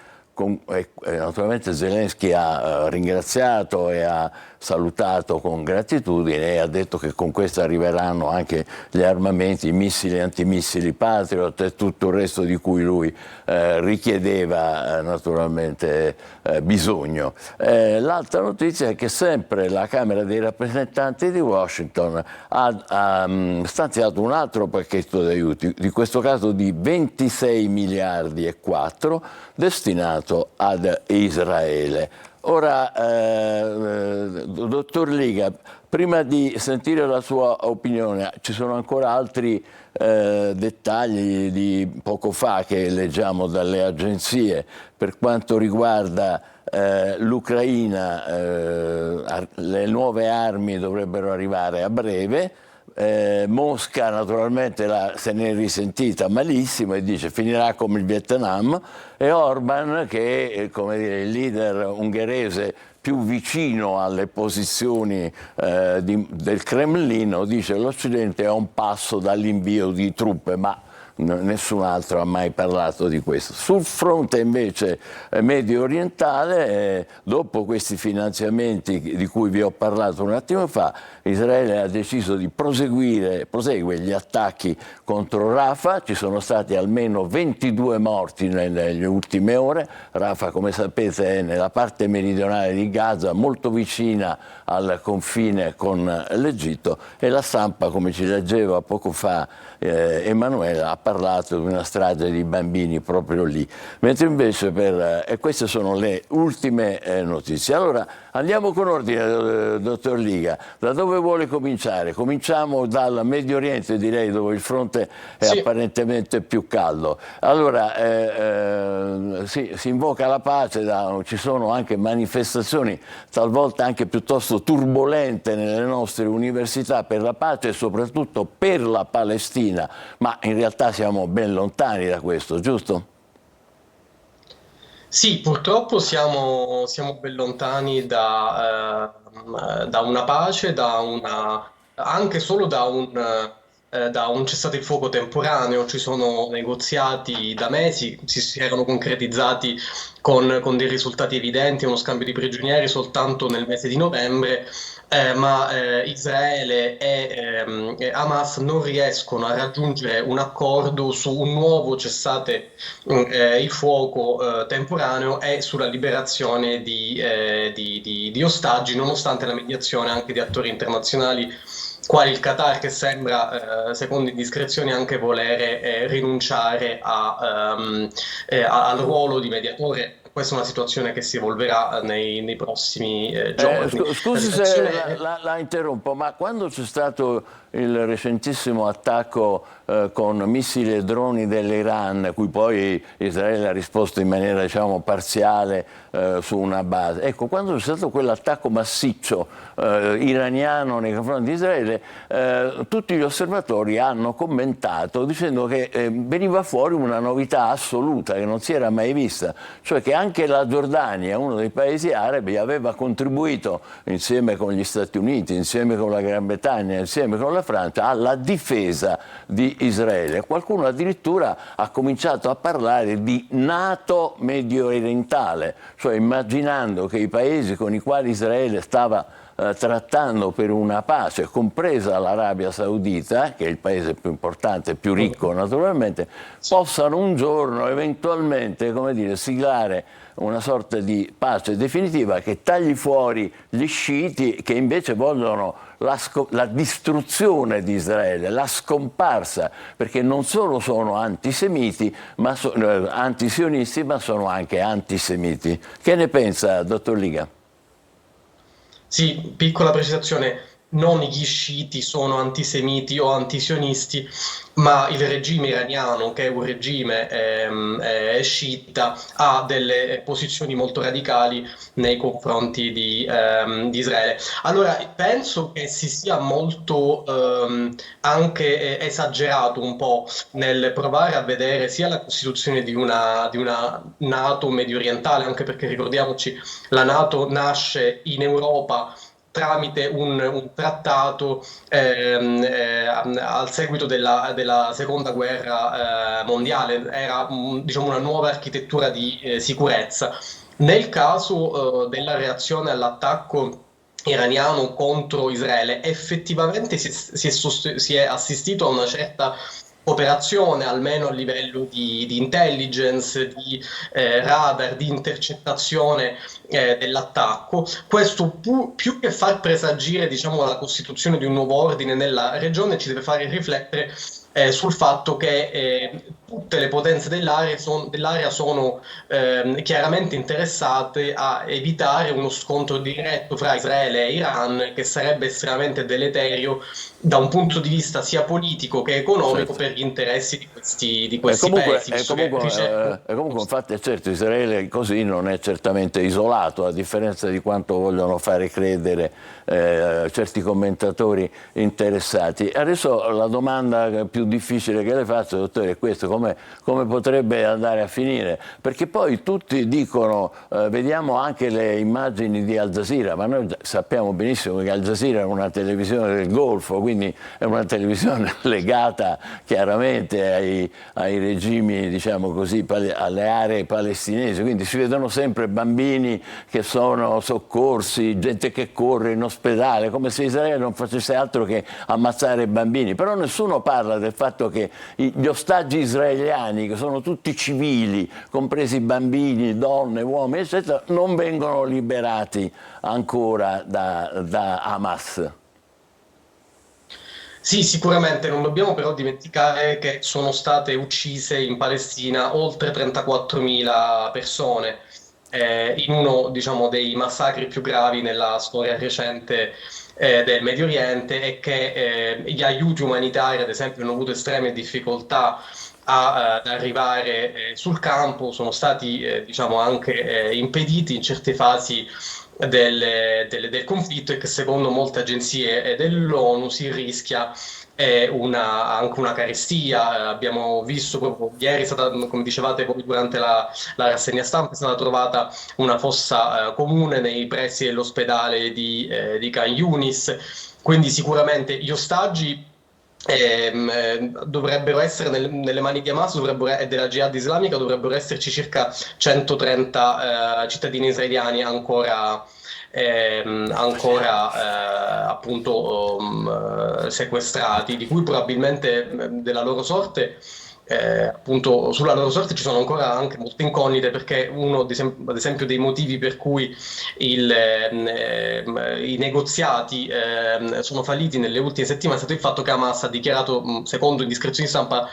Naturalmente Zelensky ha ringraziato e ha salutato con gratitudine e ha detto che con questo arriveranno anche gli armamenti, i missili, antimissili Patriot e tutto il resto di cui lui richiedeva naturalmente bisogno. L'altra notizia è che sempre la Camera dei rappresentanti di Washington ha stanziato un altro pacchetto di aiuti, di questo caso di 26 miliardi e 4 destinato ad Israele. Ora, dottor Liga, prima di sentire la sua opinione, ci sono ancora altri dettagli di poco fa che leggiamo dalle agenzie per quanto riguarda l'Ucraina. Le nuove armi dovrebbero arrivare a breve. Mosca naturalmente se ne è risentita malissimo e dice finirà come il Vietnam, e Orban, che è come dire, il leader ungherese più vicino alle posizioni del Cremlino, dice che l'Occidente è a un passo dall'invio di truppe, ma nessun altro ha mai parlato di questo. Sul fronte invece medio orientale, dopo questi finanziamenti di cui vi ho parlato un attimo fa, Israele ha deciso di prosegue gli attacchi contro Rafah. Ci sono stati almeno 22 morti nelle ultime ore. Rafah, come sapete, è nella parte meridionale di Gaza, molto vicina al confine con l'Egitto, e la stampa, come ci leggeva poco fa Emanuela, ha parlato di una strage di bambini proprio lì. Mentre invece e queste sono le ultime notizie. Allora andiamo con ordine, dottor Liga. Da dove vuole cominciare? Cominciamo dal Medio Oriente, direi, dove il fronte è apparentemente più caldo. Allora si invoca la pace, ci sono anche manifestazioni talvolta anche piuttosto turbolente nelle nostre università per la pace e soprattutto per la Palestina, ma in realtà siamo ben lontani da questo, giusto? Sì, purtroppo siamo ben lontani da una pace, anche solo da un cessate il fuoco temporaneo. Ci sono negoziati da mesi, si erano concretizzati con dei risultati evidenti, uno scambio di prigionieri soltanto nel mese di novembre, ma Israele e Hamas non riescono a raggiungere un accordo su un nuovo cessate il fuoco temporaneo e sulla liberazione di ostaggi, nonostante la mediazione anche di attori internazionali quali il Qatar, che sembra, secondo indiscrezioni, anche volere rinunciare al ruolo di mediatore. Questa è una situazione che si evolverà nei prossimi giorni. Scusi se la interrompo, ma quando c'è stato il recentissimo attacco con missili e droni dell'Iran, cui poi Israele ha risposto in maniera, diciamo, parziale su una base, ecco, quando c'è stato quell'attacco massiccio iraniano nei confronti di Israele, tutti gli osservatori hanno commentato dicendo che veniva fuori una novità assoluta che non si era mai vista, cioè che anche la Giordania, uno dei paesi arabi, aveva contribuito insieme con gli Stati Uniti, insieme con la Gran Bretagna, insieme con la Francia alla difesa di Israele. Qualcuno addirittura ha cominciato a parlare di NATO medio orientale, cioè immaginando che i paesi con i quali Israele stava trattando per una pace, compresa l'Arabia Saudita, che è il paese più importante, più ricco naturalmente, possano un giorno eventualmente, come dire, siglare una sorta di pace definitiva che tagli fuori gli sciiti, che invece vogliono la distruzione di Israele, la scomparsa, perché non solo sono antisemiti, antisionisti, ma sono anche antisemiti. Che ne pensa, dottor Liga? Sì, piccola precisazione, non gli sciiti sono antisemiti o antisionisti, ma il regime iraniano, che è un regime sciita, ha delle posizioni molto radicali nei confronti di Israele. Allora, penso che si sia molto anche esagerato un po' nel provare a vedere sia la costituzione di una NATO medio orientale, anche perché ricordiamoci, la NATO nasce in Europa tramite un trattato al seguito della seconda guerra mondiale. Era diciamo una nuova architettura di sicurezza. Nel caso della reazione all'attacco iraniano contro Israele, effettivamente si è assistito a una certa cooperazione, almeno a livello di intelligence, di radar, di intercettazione dell'attacco. Questo più che far presagire, diciamo, la costituzione di un nuovo ordine nella regione, ci deve fare riflettere sul fatto che tutte le potenze dell'area sono chiaramente interessate a evitare uno scontro diretto fra Israele e Iran, che sarebbe estremamente deleterio da un punto di vista sia politico che economico, certo, per gli interessi di questi paesi. Comunque, infatti, certo, Israele così non è certamente isolato, a differenza di quanto vogliono fare credere certi commentatori interessati. Adesso la domanda più difficile che le faccio, dottore, è questa: come potrebbe andare a finire? Perché poi tutti dicono, vediamo anche le immagini di Al Jazeera, ma noi sappiamo benissimo che Al Jazeera è una televisione del Golfo, quindi è una televisione legata chiaramente ai regimi, diciamo così, alle aree palestinesi, quindi si vedono sempre bambini che sono soccorsi, gente che corre in ospedale, come se Israele non facesse altro che ammazzare bambini. Però nessuno parla del fatto che gli ostaggi israeliani, che sono tutti civili, compresi bambini, donne, uomini, eccetera, non vengono liberati ancora da Hamas. Sì, sicuramente non dobbiamo però dimenticare che sono state uccise in Palestina oltre 34.000 persone, in uno, diciamo, dei massacri più gravi nella storia recente del Medio Oriente, e che gli aiuti umanitari, ad esempio, hanno avuto estreme difficoltà ad arrivare sul campo, sono stati diciamo anche impediti in certe fasi del conflitto, e che secondo molte agenzie dell'ONU si rischia anche una carestia. Abbiamo visto proprio ieri, è stata, come dicevate voi durante la rassegna stampa, è stata trovata una fossa comune nei pressi dell'ospedale di Khan Yunis. Quindi sicuramente gli ostaggi dovrebbero essere nelle mani di Hamas e della Jihad islamica. Dovrebbero esserci circa 130 cittadini israeliani ancora appunto sequestrati, di cui probabilmente della loro sorte appunto sulla loro sorte ci sono ancora anche molte incognite, perché uno ad esempio dei motivi per cui i negoziati sono falliti nelle ultime settimane è stato il fatto che Hamas ha dichiarato, secondo indiscrezioni di stampa,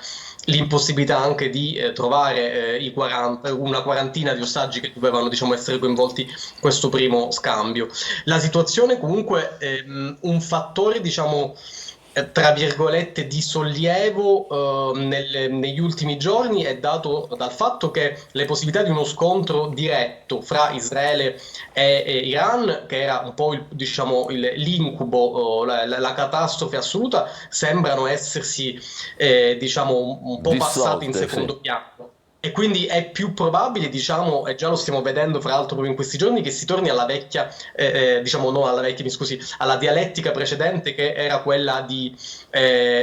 l'impossibilità anche di trovare una quarantina di ostaggi che dovevano, diciamo, essere coinvolti in questo primo scambio. La situazione comunque un fattore, diciamo, tra virgolette, di sollievo negli ultimi giorni è dato dal fatto che le possibilità di uno scontro diretto fra Israele e Iran, che era un po' l'incubo, la catastrofe assoluta, sembrano essersi diciamo un po' passate in secondo piano. E quindi è più probabile, diciamo, e già lo stiamo vedendo fra l'altro proprio in questi giorni, che si torni alla vecchia, diciamo non alla vecchia, mi scusi, alla dialettica precedente, che era quella di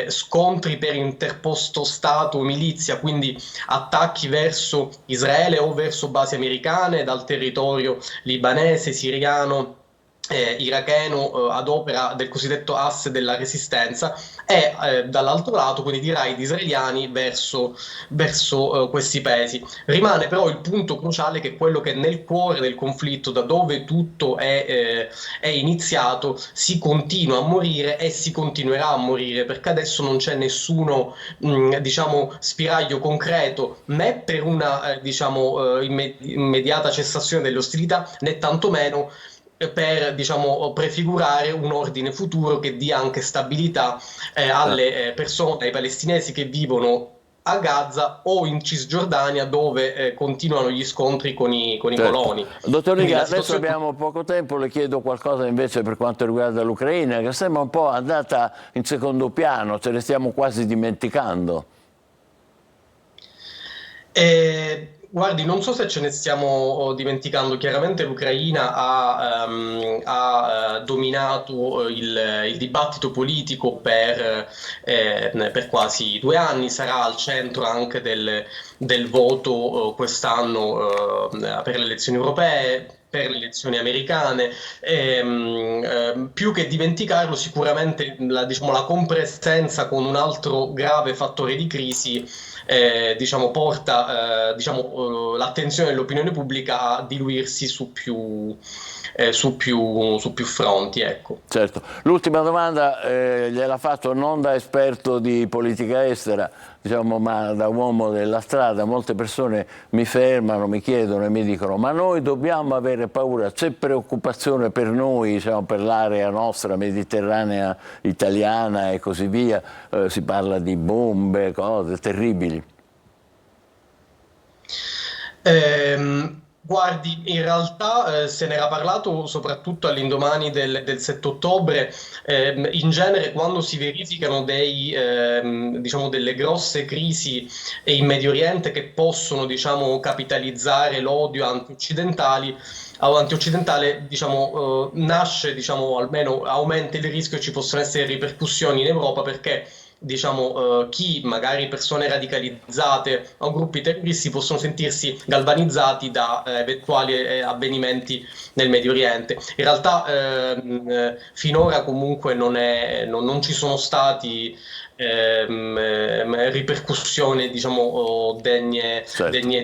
scontri per interposto Stato o milizia, quindi attacchi verso Israele o verso basi americane dal territorio libanese, siriano, iracheno, ad opera del cosiddetto asse della resistenza, e dall'altro lato quindi di raid israeliani verso questi paesi. Rimane però il punto cruciale, che è quello che nel cuore del conflitto, da dove tutto è iniziato, si continua a morire e si continuerà a morire, perché adesso non c'è nessuno diciamo spiraglio concreto, né per una diciamo immediata cessazione delle ostilità, né tantomeno per, diciamo, prefigurare un ordine futuro che dia anche stabilità alle persone, ai palestinesi che vivono a Gaza o in Cisgiordania, dove continuano gli scontri con i coloni. Dottor Riga, adesso abbiamo poco tempo, le chiedo qualcosa invece per quanto riguarda l'Ucraina, che sembra un po' andata in secondo piano, ce ne stiamo quasi dimenticando. Guardi, non so se ce ne stiamo dimenticando. Chiaramente l'Ucraina ha dominato il dibattito politico per quasi 2 anni, sarà al centro anche del voto quest'anno per le elezioni europee. per le elezioni americane. Più che dimenticarlo, sicuramente diciamo, la compresenza con un altro grave fattore di crisi diciamo, porta diciamo, l'attenzione dell'opinione pubblica a diluirsi su più fronti. Ecco. Certo. L'ultima domanda gliela faccio non da esperto di politica estera, diciamo, ma da uomo della strada. Molte persone mi fermano, mi chiedono e mi dicono: ma noi dobbiamo avere paura? C'è preoccupazione per noi, diciamo, per l'area nostra mediterranea italiana e così via? Si parla di bombe, cose terribili. Guardi, in realtà se ne era parlato soprattutto all'indomani del 7 ottobre. In genere quando si verificano diciamo, delle grosse crisi in Medio Oriente che possono, diciamo, capitalizzare l'odio anti-occidentale, diciamo, nasce, diciamo, almeno aumenta il rischio che ci possano essere ripercussioni in Europa, perché diciamo, chi magari persone radicalizzate o gruppi terroristi possono sentirsi galvanizzati da eventuali avvenimenti nel Medio Oriente. In realtà finora comunque non ci sono stati ripercussioni, diciamo, degne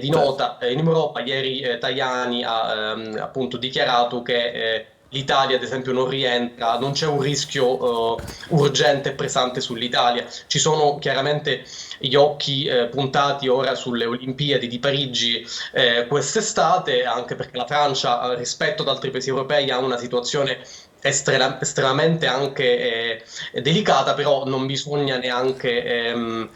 di nota. In Europa ieri Tajani ha appunto dichiarato che l'Italia, ad esempio, non rientra, non c'è un rischio urgente e pressante sull'Italia. Ci sono chiaramente gli occhi puntati ora sulle Olimpiadi di Parigi quest'estate, anche perché la Francia, rispetto ad altri paesi europei, ha una situazione estremamente anche delicata, però non bisogna neanche,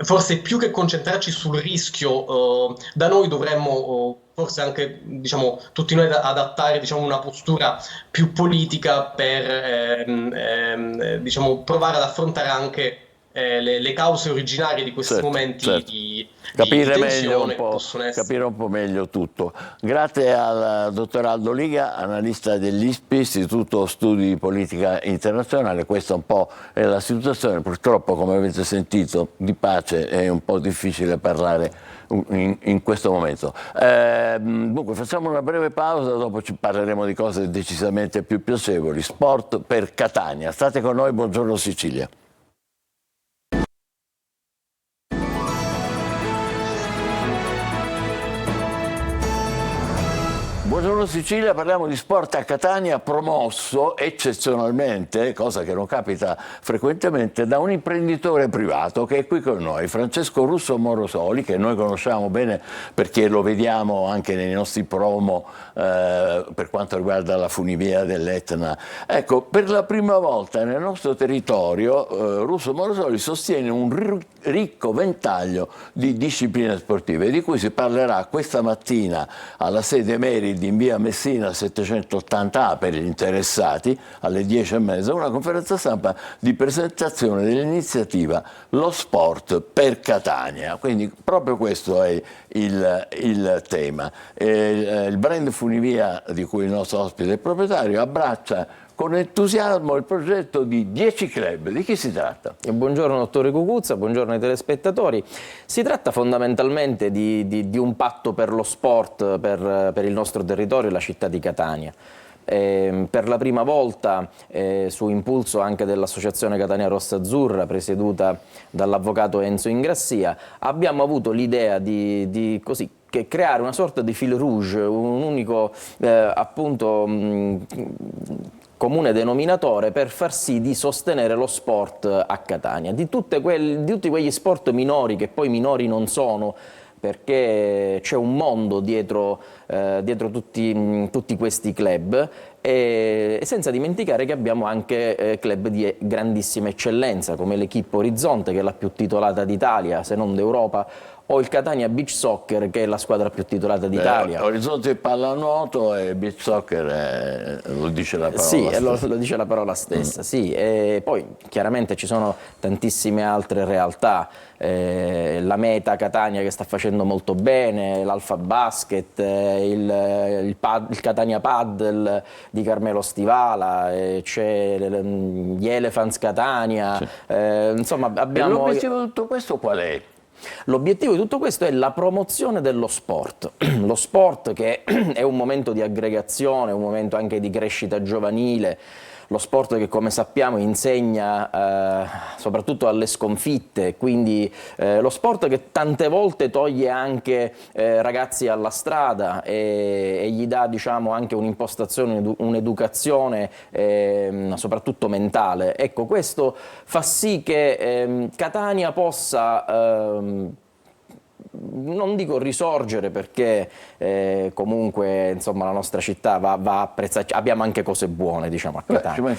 forse più che concentrarci sul rischio, da noi dovremmo forse anche, diciamo, tutti noi adattare, diciamo, una postura più politica per diciamo, provare ad affrontare anche le cause originarie di questi momenti di capire tensione, capire un po' meglio tutto. Grazie al dottor Aldo Liga, analista dell'ISPI, Istituto Studi di Politica Internazionale. Questa un po' è la situazione. Purtroppo, come avete sentito, di pace è un po' difficile parlare in questo momento. Dunque facciamo una breve pausa, dopo ci parleremo di cose decisamente più piacevoli. Sport per Catania. State con noi, buongiorno Sicilia. Buongiorno Sicilia, parliamo di sport a Catania, promosso eccezionalmente, cosa che non capita frequentemente, da un imprenditore privato che è qui con noi, Francesco Russo Morosoli, che noi conosciamo bene perché lo vediamo anche nei nostri promo per quanto riguarda la funivia dell'Etna. Ecco, per la prima volta nel nostro territorio Russo Morosoli sostiene un ricco ventaglio di discipline sportive, di cui si parlerà questa mattina alla sede Meridi in via Messina 780A per gli interessati alle 10:30, una conferenza stampa di presentazione dell'iniziativa Lo Sport per Catania. Quindi proprio questo è il tema. Il brand funivia di cui il nostro ospite è proprietario abbraccia con entusiasmo il progetto di 10 club. Di chi si tratta? Buongiorno dottore Cucuzza, buongiorno ai telespettatori. Si tratta fondamentalmente di un patto per lo sport per il nostro territorio e la città di Catania. Per la prima volta, su impulso anche dell'Associazione Catania Rossa Azzurra, presieduta dall'avvocato Enzo Ingrassia, abbiamo avuto l'idea di creare una sorta di fil rouge, un unico appunto comune denominatore per far sì di sostenere lo sport a Catania, di tutti quegli sport minori che poi minori non sono, perché c'è un mondo dietro tutti questi club, e senza dimenticare che abbiamo anche club di grandissima eccellenza come l'Equipe Orizzonte, che è la più titolata d'Italia, se non d'Europa, o il Catania Beach Soccer, che è la squadra più titolata d'Italia. Orizzonte è pallanuoto e beach soccer lo dice la parola sì, stessa. Lo dice la parola stessa, sì. E poi chiaramente ci sono tantissime altre realtà, la Meta Catania che sta facendo molto bene, l'Alfa Basket, il Catania Paddle di Carmelo Stivala, c'è gli Elephants Catania, sì. Insomma abbiamo... L'obiettivo di tutto questo qual è? L'obiettivo di tutto questo è la promozione dello sport, lo sport che è un momento di aggregazione, un momento anche di crescita giovanile, lo sport che come sappiamo insegna soprattutto alle sconfitte, quindi lo sport che tante volte toglie anche ragazzi alla strada e gli dà, diciamo, anche un'impostazione, un'educazione soprattutto mentale. Ecco, questo fa sì che Catania possa non dico risorgere, perché comunque insomma la nostra città va apprezzata, abbiamo anche cose buone, diciamo, a Catania.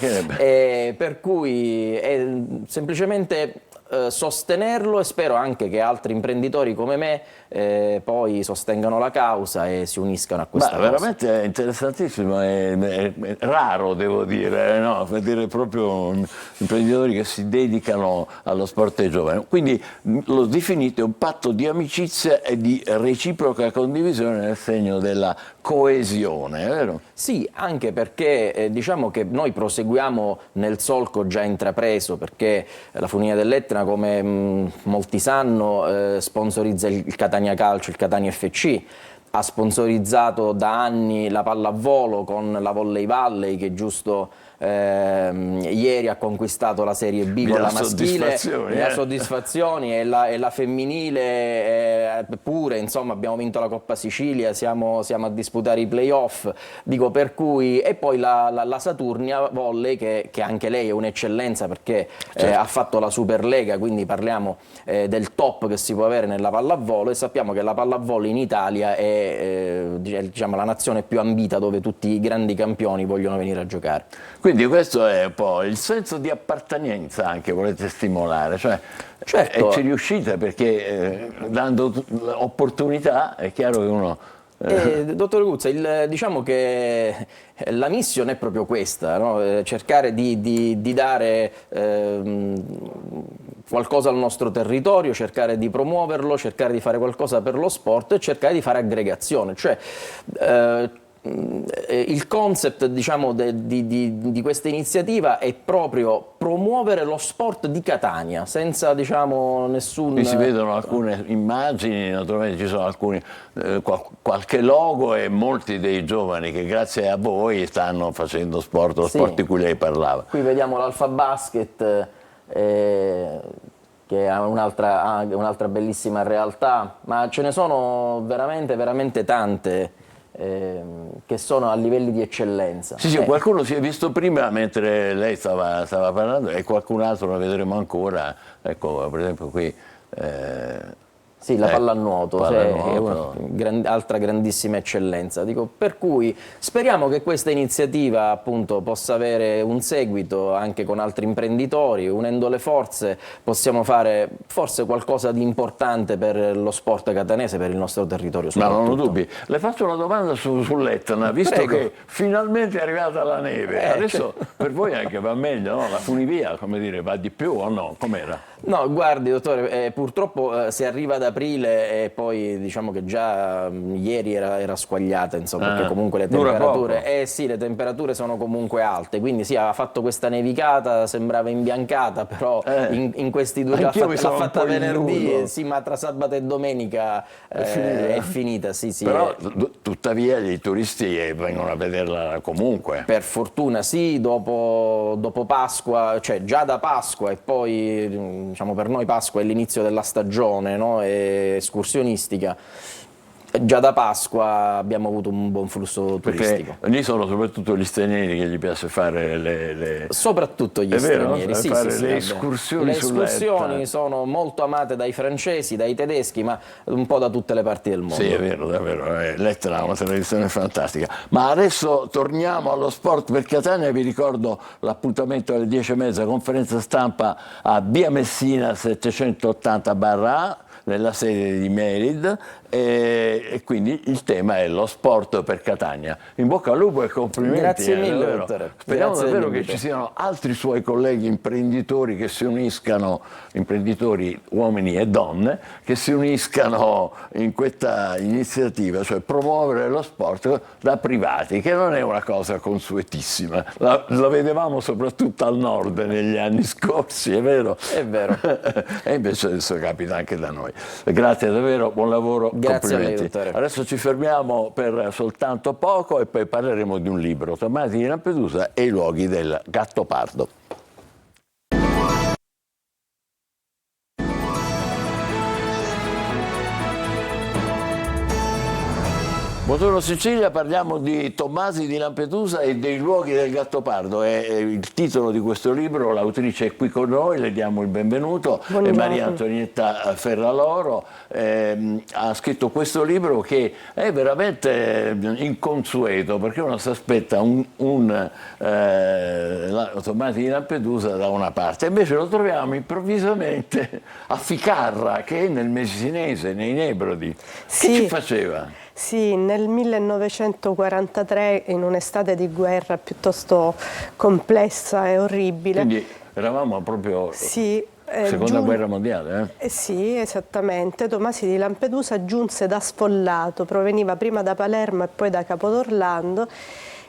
Per cui è semplicemente sostenerlo, e spero anche che altri imprenditori come me poi sostengano la causa e si uniscano a questa cosa. Veramente è interessantissimo, è raro, devo dire, no? Vedere proprio imprenditori che si dedicano allo sport dei giovani. Quindi lo definite un patto di amicizia e di reciproca condivisione nel segno della coesione, vero? Sì, anche perché diciamo che noi proseguiamo nel solco già intrapreso, perché la Funivia dell'Etna, come molti sanno, sponsorizza il Catania Calcio, il Catania FC, ha sponsorizzato da anni la pallavolo con la Volley Valley, che giusto ieri ha conquistato la Serie B con la maschile, mi dà soddisfazioni, e la femminile pure, insomma abbiamo vinto la Coppa Sicilia, siamo a disputare i playoff, dico, per cui, e poi la Saturnia Volley che anche lei è un'eccellenza, perché ha fatto la Superlega, quindi parliamo del top che si può avere nella pallavolo, e sappiamo che la pallavolo in Italia è diciamo la nazione più ambita, dove tutti i grandi campioni vogliono venire a giocare. Quindi questo è un po' il senso di appartenenza, anche volete stimolare, cioè, certo. E ci riuscite, perché dando opportunità è chiaro che uno... Dottor Guzza, diciamo che la missione è proprio questa, no? Cercare di dare qualcosa al nostro territorio, cercare di promuoverlo, cercare di fare qualcosa per lo sport e cercare di fare aggregazione, cioè il concept, diciamo, di questa iniziativa è proprio promuovere lo sport di Catania senza, diciamo, nessun... Qui si vedono alcune immagini, naturalmente ci sono alcuni, qualche logo, e molti dei giovani che grazie a voi stanno facendo sport, lo sport di cui lei parlava. Qui vediamo l'Alfa Basket, che ha un'altra bellissima realtà, ma ce ne sono veramente, veramente tante che sono a livelli di eccellenza. Sì, qualcuno si è visto prima mentre lei stava parlando, e qualcun altro lo vedremo ancora, ecco, per esempio qui... Sì, la pallanuoto, è altra grandissima eccellenza. Dico, per cui speriamo che questa iniziativa appunto possa avere un seguito anche con altri imprenditori. Unendo le forze possiamo fare forse qualcosa di importante per lo sport catanese, per il nostro territorio. Ma non ho dubbi. Le faccio una domanda sull'Etna, visto che finalmente è arrivata la neve. Adesso per voi anche va meglio, no? La funivia, come dire, va di più o no? Com'era? No, guardi dottore, purtroppo si arriva ad aprile e poi diciamo che già ieri era squagliata, insomma, perché comunque le temperature, sì, le temperature sono comunque alte, quindi sì, ha fatto questa nevicata, sembrava imbiancata, però in questi due giorni l'ha fatta venerdì, sì, ma tra sabato e domenica è finita, sì. Però tuttavia i turisti vengono a vederla comunque. Per fortuna sì, dopo Pasqua, cioè già da Pasqua, e poi diciamo per noi Pasqua è l'inizio della stagione, no? Escursionistica. Già da Pasqua abbiamo avuto un buon flusso turistico. Perché lì sono soprattutto gli stranieri che gli piace fare soprattutto gli stranieri, no? sì, le escursioni. Le escursioni sono molto amate dai francesi, dai tedeschi, ma un po' da tutte le parti del mondo. Sì, è vero, davvero. L'Etna ha una tradizione fantastica. Ma adesso torniamo allo sport per Catania. Vi ricordo l'appuntamento alle 10:30, conferenza stampa a Via Messina 780/A, nella sede di Merid, e quindi il tema è lo sport per Catania. In bocca al lupo e complimenti. Grazie mille, dottore. Speriamo davvero che ci siano altri suoi colleghi imprenditori che si uniscano, imprenditori uomini e donne, che si uniscano in questa iniziativa, cioè promuovere lo sport da privati, che non è una cosa consuetissima. La vedevamo soprattutto al nord negli anni scorsi, è vero? È vero. E invece adesso capita anche da noi. Grazie davvero, buon lavoro, Grazie a lei, complimenti. dottore. Adesso ci fermiamo per soltanto poco e poi parleremo di un libro, Tomasi di Lampedusa e i luoghi del Gattopardo. Buongiorno Sicilia, parliamo di Tomasi di Lampedusa e dei luoghi del Gattopardo. È il titolo di questo libro, l'autrice è qui con noi, le diamo il benvenuto. È Maria Antonietta Ferraloro. Ha scritto questo libro che è veramente inconsueto, perché uno si aspetta Tomasi di Lampedusa da una parte, invece lo troviamo improvvisamente a Ficarra, che è nel Messinese, nei Nebrodi. Che ci faceva? Sì, nel 1943, in un'estate di guerra piuttosto complessa e orribile. Quindi eravamo proprio sì, Seconda guerra mondiale, sì, esattamente. Tomasi di Lampedusa giunse da Sfollato, proveniva prima da Palermo e poi da Capodorlando,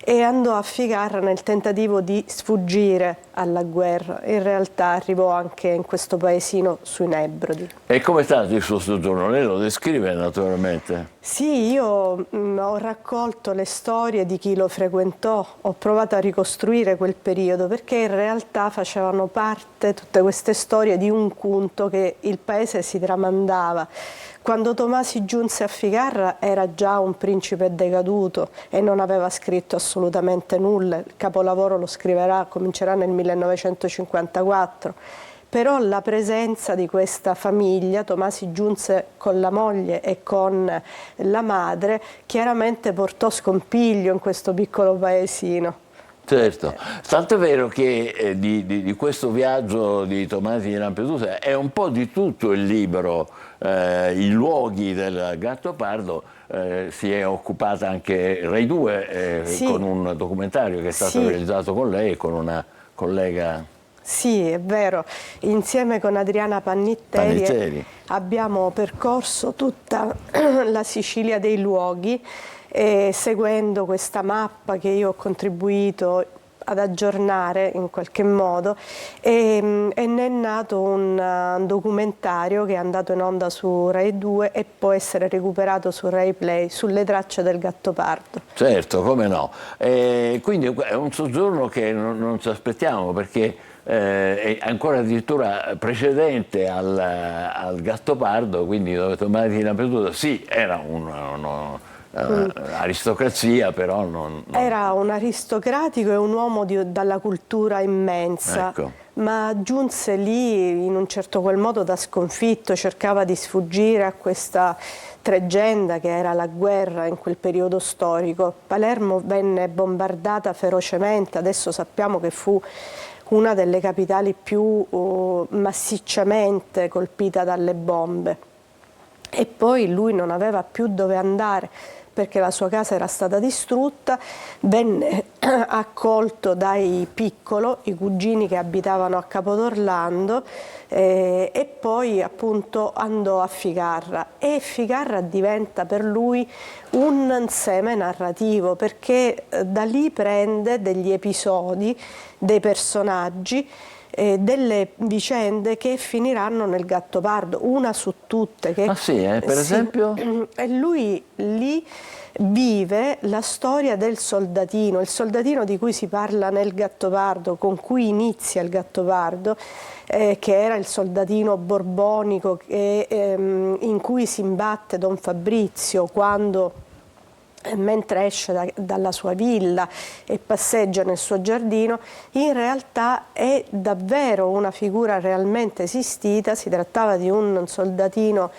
e andò a Ficarra nel tentativo di sfuggire alla guerra. In realtà arrivò anche in questo paesino sui Nebrodi. E come è stato il suo soggiorno? Lei lo descrive naturalmente. Sì, io ho raccolto le storie di chi lo frequentò, ho provato a ricostruire quel periodo, perché in realtà facevano parte tutte queste storie di un culto che il paese si tramandava. Quando Tomasi giunse a Ficarra era già un principe decaduto e non aveva scritto assolutamente nulla. Il capolavoro lo scriverà, comincerà nel 1954. Però la presenza di questa famiglia, Tomasi giunse con la moglie e con la madre, chiaramente portò scompiglio in questo piccolo paesino. Certo, tanto è vero che di questo viaggio di Tomasi di Lampedusa è un po' di tutto il libro, i luoghi del Gattopardo. Si è occupata anche Rai 2 sì, con un documentario che è stato realizzato con lei e con una collega. Sì, è vero. Insieme con Adriana Pannitteri abbiamo percorso tutta la Sicilia dei luoghi, seguendo questa mappa che io ho contribuito ad aggiornare in qualche modo, e ne è nato un documentario che è andato in onda su Rai 2 e può essere recuperato su Rai Play, sulle tracce del Gattopardo. Certo, come no. Quindi è un soggiorno che non ci aspettiamo, perché è ancora addirittura precedente al Gattopardo, quindi dove Tomasi di Lampedusa sì, era aristocrazia, però non... Era un aristocratico e un uomo dalla cultura immensa, ecco, ma giunse lì in un certo qual modo da sconfitto, cercava di sfuggire a questa tregenda che era la guerra in quel periodo storico. Palermo venne bombardata ferocemente, adesso sappiamo che fu una delle capitali più massicciamente colpita dalle bombe, e poi lui non aveva più dove andare perché la sua casa era stata distrutta, venne accolto dai Piccolo, i cugini che abitavano a Capodorlando, e poi appunto andò a Ficarra, e Ficarra diventa per lui un seme narrativo, perché da lì prende degli episodi, dei personaggi, delle vicende che finiranno nel Gattopardo, una su tutte. Che, per esempio? E lui lì vive la storia del soldatino, il soldatino di cui si parla nel Gattopardo, con cui inizia il Gattopardo, che era il soldatino borbonico in cui si imbatte Don Fabrizio quando, mentre esce dalla sua villa e passeggia nel suo giardino. In realtà è davvero una figura realmente esistita, si trattava di un soldatino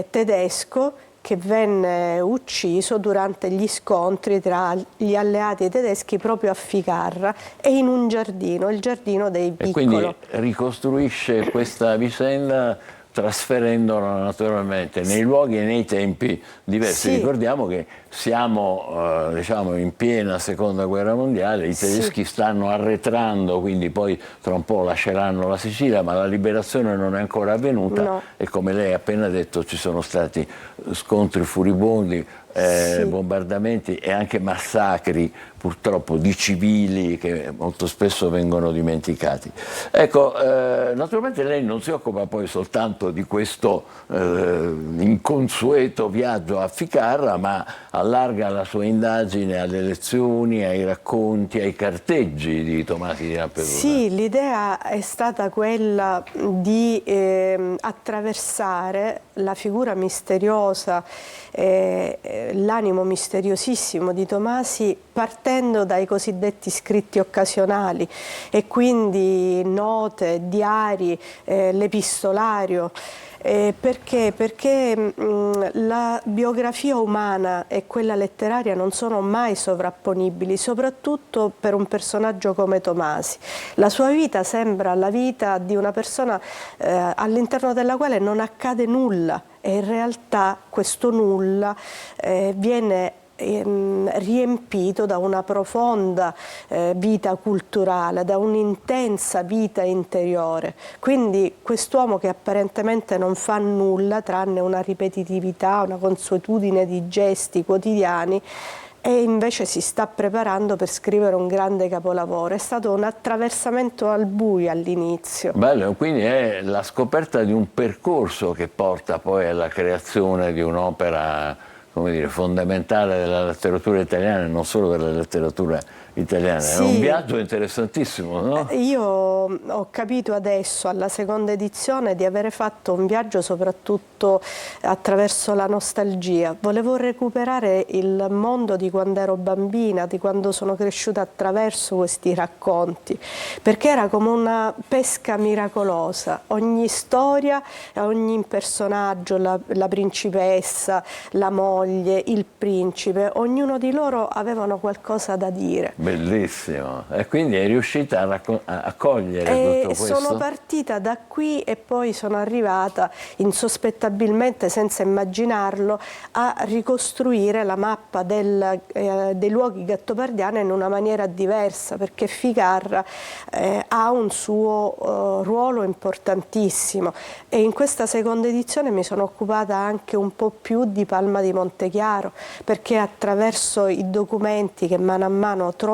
tedesco che venne ucciso durante gli scontri tra gli alleati tedeschi proprio a Ficarra e in un giardino, il giardino dei Piccolo. E quindi ricostruisce questa vicenda trasferendola naturalmente nei luoghi e nei tempi diversi. Sì. Ricordiamo che siamo diciamo in piena seconda guerra mondiale, i tedeschi stanno arretrando, quindi poi tra un po' lasceranno la Sicilia, ma la liberazione non è ancora avvenuta, e come lei ha appena detto ci sono stati scontri furibondi bombardamenti e anche massacri purtroppo di civili che molto spesso vengono dimenticati. Ecco, naturalmente lei non si occupa poi soltanto di questo inconsueto viaggio a Ficarra, ma allarga la sua indagine alle lezioni, ai racconti, ai carteggi di Tomasi di Lampedusa. Sì, l'idea è stata quella di attraversare la figura misteriosa, l'animo misteriosissimo di Tomasi, partendo dai cosiddetti scritti occasionali e quindi note, diari, l'epistolario. Perché? Perché la biografia umana e quella letteraria non sono mai sovrapponibili, soprattutto per un personaggio come Tomasi. La sua vita sembra la vita di una persona all'interno della quale non accade nulla, e in realtà questo nulla viene riempito da una profonda vita culturale, da un'intensa vita interiore. Quindi quest'uomo che apparentemente non fa nulla tranne una ripetitività, una consuetudine di gesti quotidiani, e invece si sta preparando per scrivere un grande capolavoro. È stato un attraversamento al buio all'inizio. Bello, quindi è la scoperta di un percorso che porta poi alla creazione di un'opera, come dire, fondamentale della letteratura italiana e non solo della letteratura italiana. Sì. È un viaggio interessantissimo, no? Io ho capito adesso, alla seconda edizione, di avere fatto un viaggio soprattutto attraverso la nostalgia. Volevo recuperare il mondo di quando ero bambina, di quando sono cresciuta attraverso questi racconti, perché era come una pesca miracolosa. Ogni storia, ogni personaggio, la principessa, la moglie, il principe, ognuno di loro avevano qualcosa da dire. Bellissimo, e quindi è riuscita a cogliere tutto questo? Sono partita da qui e poi sono arrivata insospettabilmente, senza immaginarlo, a ricostruire la mappa dei luoghi gattopardiani in una maniera diversa, perché Ficarra ha un suo ruolo importantissimo, e in questa seconda edizione mi sono occupata anche un po' più di Palma di Montechiaro, perché attraverso i documenti che mano a mano trovavo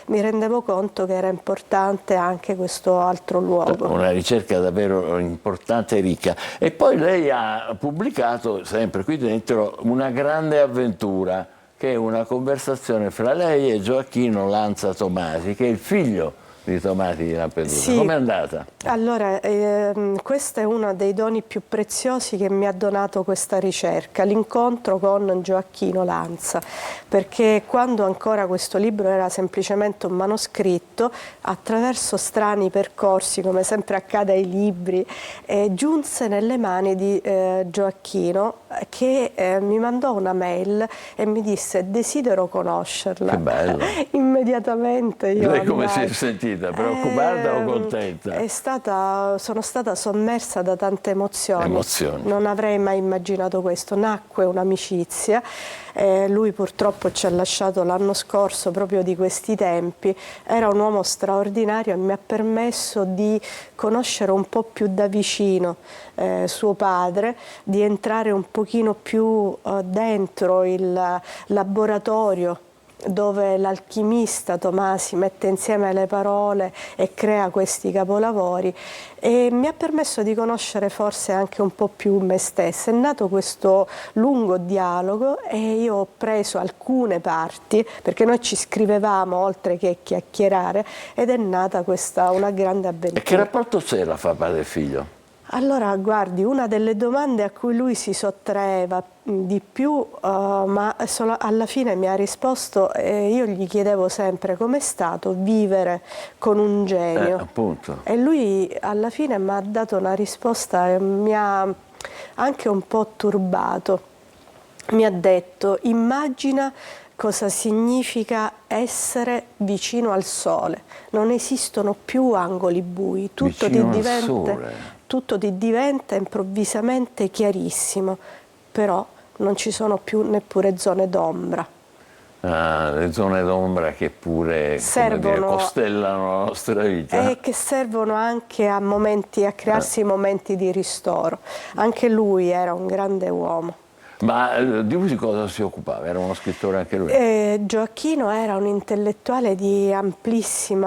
mi rendevo conto che era importante anche questo altro luogo. Una ricerca davvero importante e ricca. E poi lei ha pubblicato, sempre qui dentro, Una grande avventura, che è una conversazione fra lei e Gioacchino Lanza Tomasi, che è il figlio di Tomasi di Lampedusa. Sì. Com'è andata? Allora, questo è uno dei doni più preziosi che mi ha donato questa ricerca, l'incontro con Gioacchino Lanza, perché quando ancora questo libro era semplicemente un manoscritto, attraverso strani percorsi, come sempre accade ai libri, giunse nelle mani di Gioacchino, che mi mandò una mail e mi disse: desidero conoscerla. Che bello! Immediatamente io Lei come si è sentita? Preoccupata o contenta? Sono stata sommersa da tante emozioni. Non avrei mai immaginato questo. Nacque un'amicizia. Lui purtroppo ci ha lasciato l'anno scorso, proprio di questi tempi. Era un uomo straordinario e mi ha permesso di conoscere un po' più da vicino suo padre, di entrare un pochino più dentro il laboratorio dove l'alchimista Tomasi mette insieme le parole e crea questi capolavori, e mi ha permesso di conoscere forse anche un po' più me stessa. È nato questo lungo dialogo e io ho preso alcune parti, perché noi ci scrivevamo oltre che chiacchierare, ed è nata questa una grande avventura. E che rapporto c'era fra padre e figlio? Allora, guardi, una delle domande a cui lui si sottraeva di più, ma alla fine mi ha risposto, io gli chiedevo sempre com'è stato vivere con un genio. Appunto. E lui alla fine mi ha dato una risposta che mi ha anche un po' turbato. Mi ha detto: immagina cosa significa essere vicino al sole. Non esistono più angoli bui, tutto ti diventa improvvisamente chiarissimo, però non ci sono più neppure zone d'ombra. Le zone d'ombra che pure costellano la nostra vita. E che servono anche a crearsi momenti di ristoro. Anche lui era un grande uomo. Ma di lui di cosa si occupava? Era uno scrittore anche lui? Gioacchino era un intellettuale di amplissimi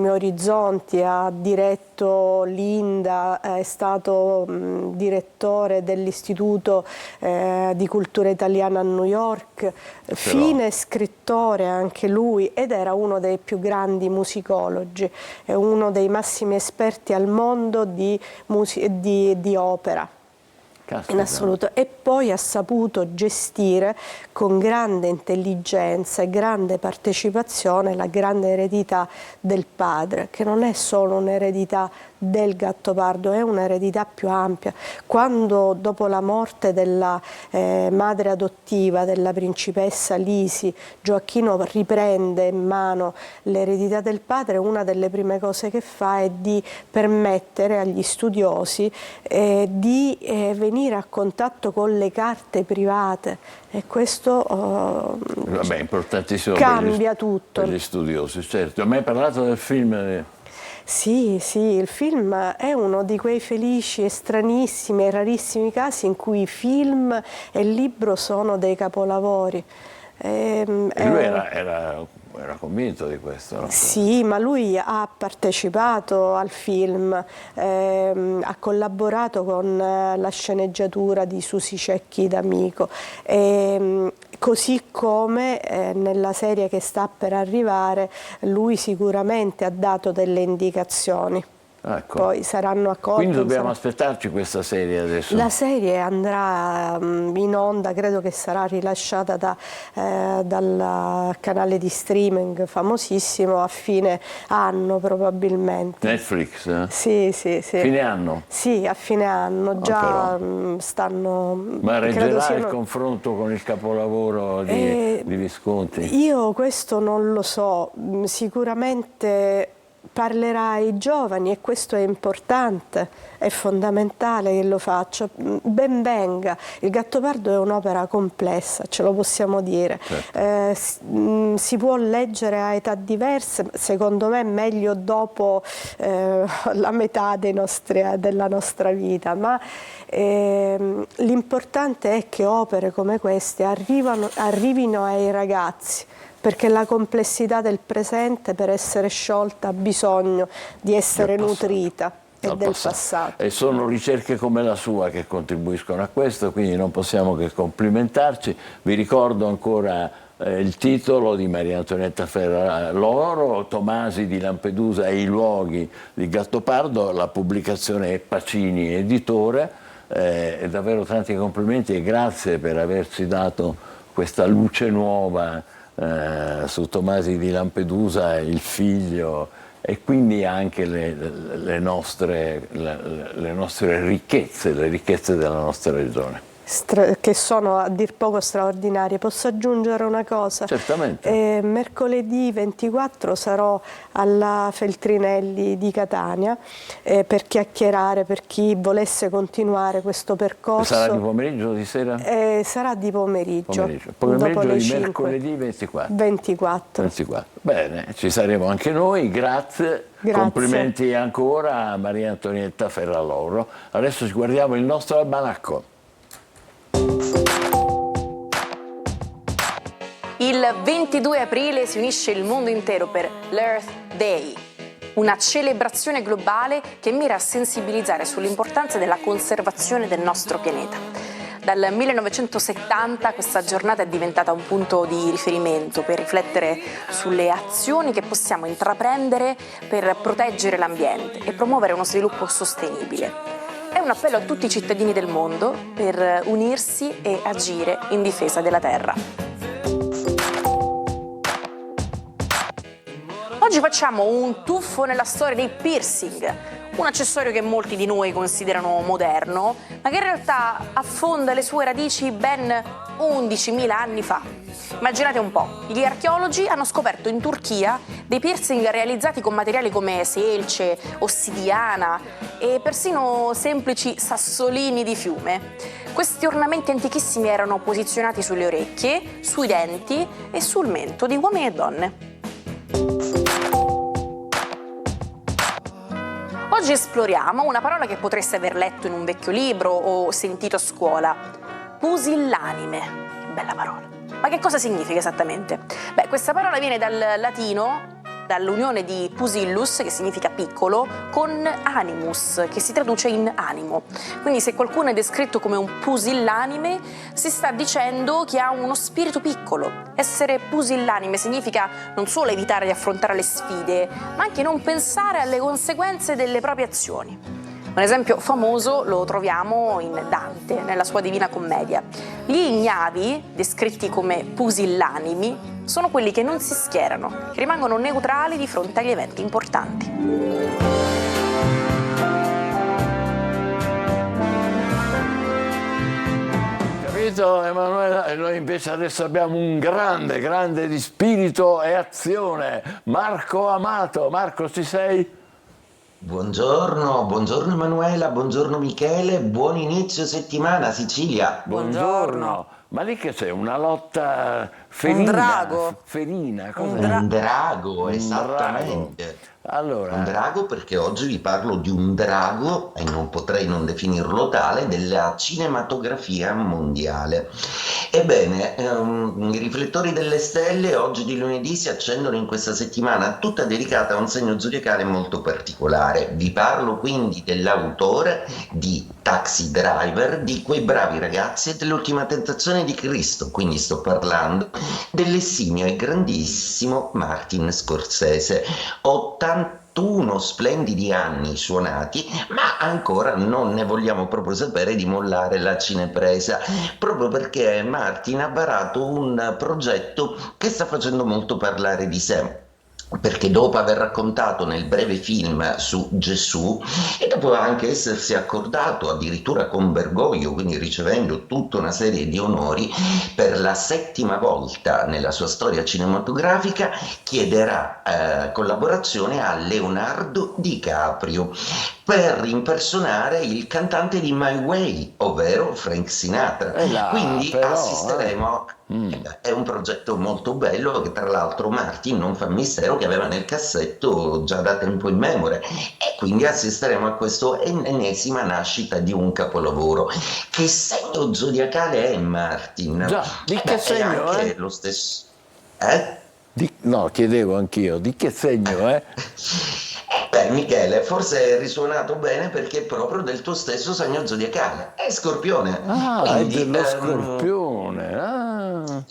orizzonti, ha diretto l'Inda, è stato direttore dell'Istituto di Cultura Italiana a New York, fine scrittore anche lui, ed era uno dei più grandi musicologi, è uno dei massimi esperti al mondo di opera. In assoluto. E poi ha saputo gestire con grande intelligenza e grande partecipazione la grande eredità del padre, che non è solo un'eredità del Gattopardo, è un'eredità più ampia. Quando dopo la morte della madre adottiva, della principessa Lisi, Gioacchino riprende in mano l'eredità del padre, una delle prime cose che fa è di permettere agli studiosi di venire a contatto con le carte private, e questo Vabbè, importantissimo cambia tutto. Per gli studiosi, certo. Ma hai parlato del film? Sì, il film è uno di quei felici e stranissimi e rarissimi casi in cui film e libro sono dei capolavori. E lui era convinto di questo, no? Sì, ma lui ha partecipato al film, ha collaborato con la sceneggiatura di Susi Cecchi D'Amico, così come nella serie che sta per arrivare lui sicuramente ha dato delle indicazioni. Ecco. Poi saranno accolti. Quindi dobbiamo aspettarci questa serie adesso? La serie andrà in onda, credo che sarà rilasciata dal canale di streaming famosissimo a fine anno probabilmente. Netflix? Sì. Fine anno? Sì, a fine anno, già stanno... Ma reggerà il confronto con il capolavoro di Visconti? Io questo non lo so, sicuramente parlerà ai giovani e questo è importante, è fondamentale che lo faccia. Ben venga, il Gattopardo è un'opera complessa, ce lo possiamo dire. Certo. Si può leggere a età diverse, secondo me meglio dopo la metà della nostra vita, ma l'importante è che opere come queste arrivino ai ragazzi, perché la complessità del presente per essere sciolta ha bisogno di essere nutrita e del passato. E sono ricerche come la sua che contribuiscono a questo, quindi non possiamo che complimentarci. Vi ricordo ancora il titolo di Maria Antonietta Ferraloro, Tomasi di Lampedusa e i luoghi di Gattopardo, la pubblicazione è Pacini Editore. Davvero tanti complimenti e grazie per averci dato questa luce nuova su Tomasi di Lampedusa, il figlio, e quindi anche le nostre ricchezze, le ricchezze della nostra regione. Che sono a dir poco straordinarie. Posso aggiungere una cosa? Certamente. Mercoledì 24 sarò alla Feltrinelli di Catania per chiacchierare, per chi volesse continuare questo percorso. Sarà di pomeriggio o di sera? Sarà di pomeriggio. Pomeriggio dopo le di 5. mercoledì 24. 24. Bene, ci saremo anche noi, grazie. Complimenti ancora a Maria Antonietta Ferraloro. Adesso ci guardiamo il nostro almanacco. Il 22 aprile si unisce il mondo intero per l'Earth Day, una celebrazione globale che mira a sensibilizzare sull'importanza della conservazione del nostro pianeta. Dal 1970 questa giornata è diventata un punto di riferimento per riflettere sulle azioni che possiamo intraprendere per proteggere l'ambiente e promuovere uno sviluppo sostenibile. È un appello a tutti i cittadini del mondo per unirsi e agire in difesa della Terra. Oggi facciamo un tuffo nella storia dei piercing, un accessorio che molti di noi considerano moderno, ma che in realtà affonda le sue radici ben 11.000 anni fa. Immaginate un po', gli archeologi hanno scoperto in Turchia dei piercing realizzati con materiali come selce, ossidiana e persino semplici sassolini di fiume. Questi ornamenti antichissimi erano posizionati sulle orecchie, sui denti e sul mento di uomini e donne. Oggi esploriamo una parola che potreste aver letto in un vecchio libro o sentito a scuola: pusillanime. Che bella parola. Ma che cosa significa esattamente? Beh, questa parola viene dal latino, dall'unione di pusillus, che significa piccolo, con animus, che si traduce in animo. Quindi se qualcuno è descritto come un pusillanime, si sta dicendo che ha uno spirito piccolo. Essere pusillanime significa non solo evitare di affrontare le sfide, ma anche non pensare alle conseguenze delle proprie azioni. Un esempio famoso lo troviamo in Dante, nella sua Divina Commedia. Gli ignavi, descritti come pusillanimi, sono quelli che non si schierano, che rimangono neutrali di fronte agli eventi importanti. Capito, Emanuela? E noi invece adesso abbiamo un grande di spirito e azione, Marco Amato. Marco, ci sei? Buongiorno Emanuela, buongiorno Michele, buon inizio settimana Sicilia. Buongiorno. Ma lì che c'è? Una lotta felina? Un drago. Felina? Cos'è? Un drago, esattamente. Allora. Un drago, perché oggi vi parlo di un drago, e non potrei non definirlo tale, della cinematografia mondiale. Ebbene, i riflettori delle stelle oggi di lunedì si accendono in questa settimana tutta dedicata a un segno zodiacale molto particolare. Vi parlo quindi dell'autore di Taxi Driver, di Quei bravi ragazzi e dell'Ultima tentazione di Cristo. Quindi sto parlando dell'esimio e grandissimo Martin Scorsese. 81 splendidi anni suonati, ma ancora non ne vogliamo proprio sapere di mollare la cinepresa, proprio perché Martin ha varato un progetto che sta facendo molto parlare di sé. Perché dopo aver raccontato nel breve film su Gesù e dopo anche essersi accordato addirittura con Bergoglio, quindi ricevendo tutta una serie di onori, per la 7ª volta nella sua storia cinematografica chiederà collaborazione a Leonardo DiCaprio per impersonare il cantante di My Way, ovvero Frank Sinatra. Quindi assisteremo è un progetto molto bello che tra l'altro Martin non fa mistero che aveva nel cassetto già da tempo immemore, e quindi assisteremo a questa ennesima nascita di un capolavoro. Che segno zodiacale è Martin? Già, di che segno è? Anche lo stesso. No, chiedevo anch'io, di che segno è? Beh, Michele, forse è risuonato bene perché è proprio del tuo stesso segno zodiacale, è Scorpione. Quindi, è dello Scorpione.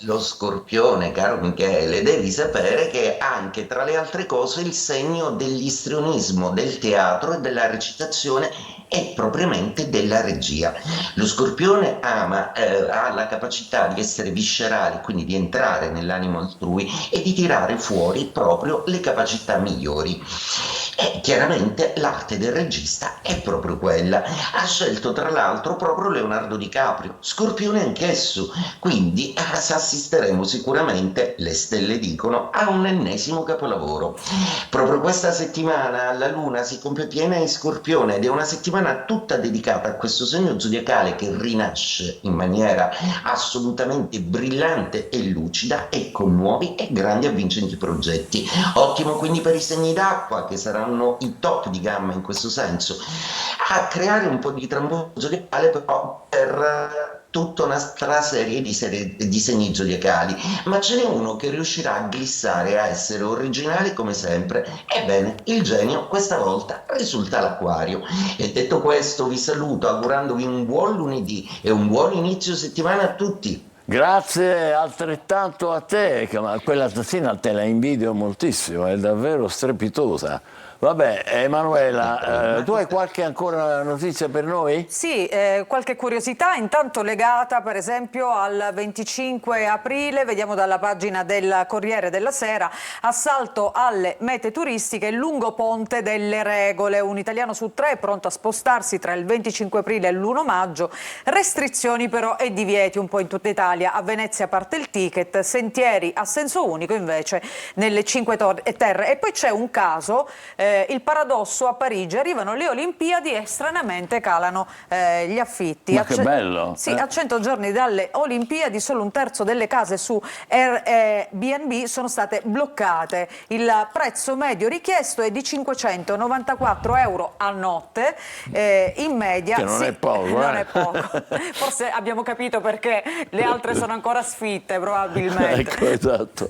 Lo Scorpione, caro Michele, devi sapere che anche tra le altre cose il segno dell'istrionismo, del teatro e della recitazione e propriamente della regia. Lo Scorpione ha la capacità di essere viscerale, quindi di entrare nell'animo altrui e di tirare fuori proprio le capacità migliori. E chiaramente l'arte del regista è proprio quella. Ha scelto tra l'altro proprio Leonardo DiCaprio, Scorpione anch'esso, quindi assisteremo sicuramente, le stelle dicono, a un ennesimo capolavoro. Proprio questa settimana la luna si compie piena in Scorpione ed è una settimana tutta dedicata a questo segno zodiacale che rinasce in maniera assolutamente brillante e lucida e con nuovi e grandi avvincenti progetti. Ottimo quindi per i segni d'acqua, che saranno i top di gamma in questo senso, a creare un po' di trambusto zodiacale però per tutta una serie di segni zodiacali, ma ce n'è uno che riuscirà a glissare, a essere originale come sempre. Ebbene, il genio questa volta risulta l'Acquario. E detto questo vi saluto augurandovi un buon lunedì e un buon inizio settimana a tutti. Grazie altrettanto a te, ma quella tazzina te la invidio moltissimo, è davvero strepitosa. Vabbè, Emanuela, tu hai qualche ancora notizia per noi? Sì, qualche curiosità, intanto legata per esempio al 25 aprile, vediamo dalla pagina del Corriere della Sera, assalto alle mete turistiche lungo Ponte delle Regole, un italiano su 3 è pronto a spostarsi tra il 25 aprile e l'1 maggio, restrizioni però e divieti un po' in tutta Italia, a Venezia parte il ticket, sentieri a senso unico invece nelle 5 Terre. E poi c'è un caso il paradosso a Parigi: arrivano le Olimpiadi e stranamente calano gli affitti. Ma che bello! Sì, a 100 giorni dalle Olimpiadi solo un terzo delle case su Airbnb sono state bloccate. Il prezzo medio richiesto è di 594 euro a notte, in media. Che non è poco, non è poco. Forse abbiamo capito perché le altre sono ancora sfitte, probabilmente. Ecco, esatto.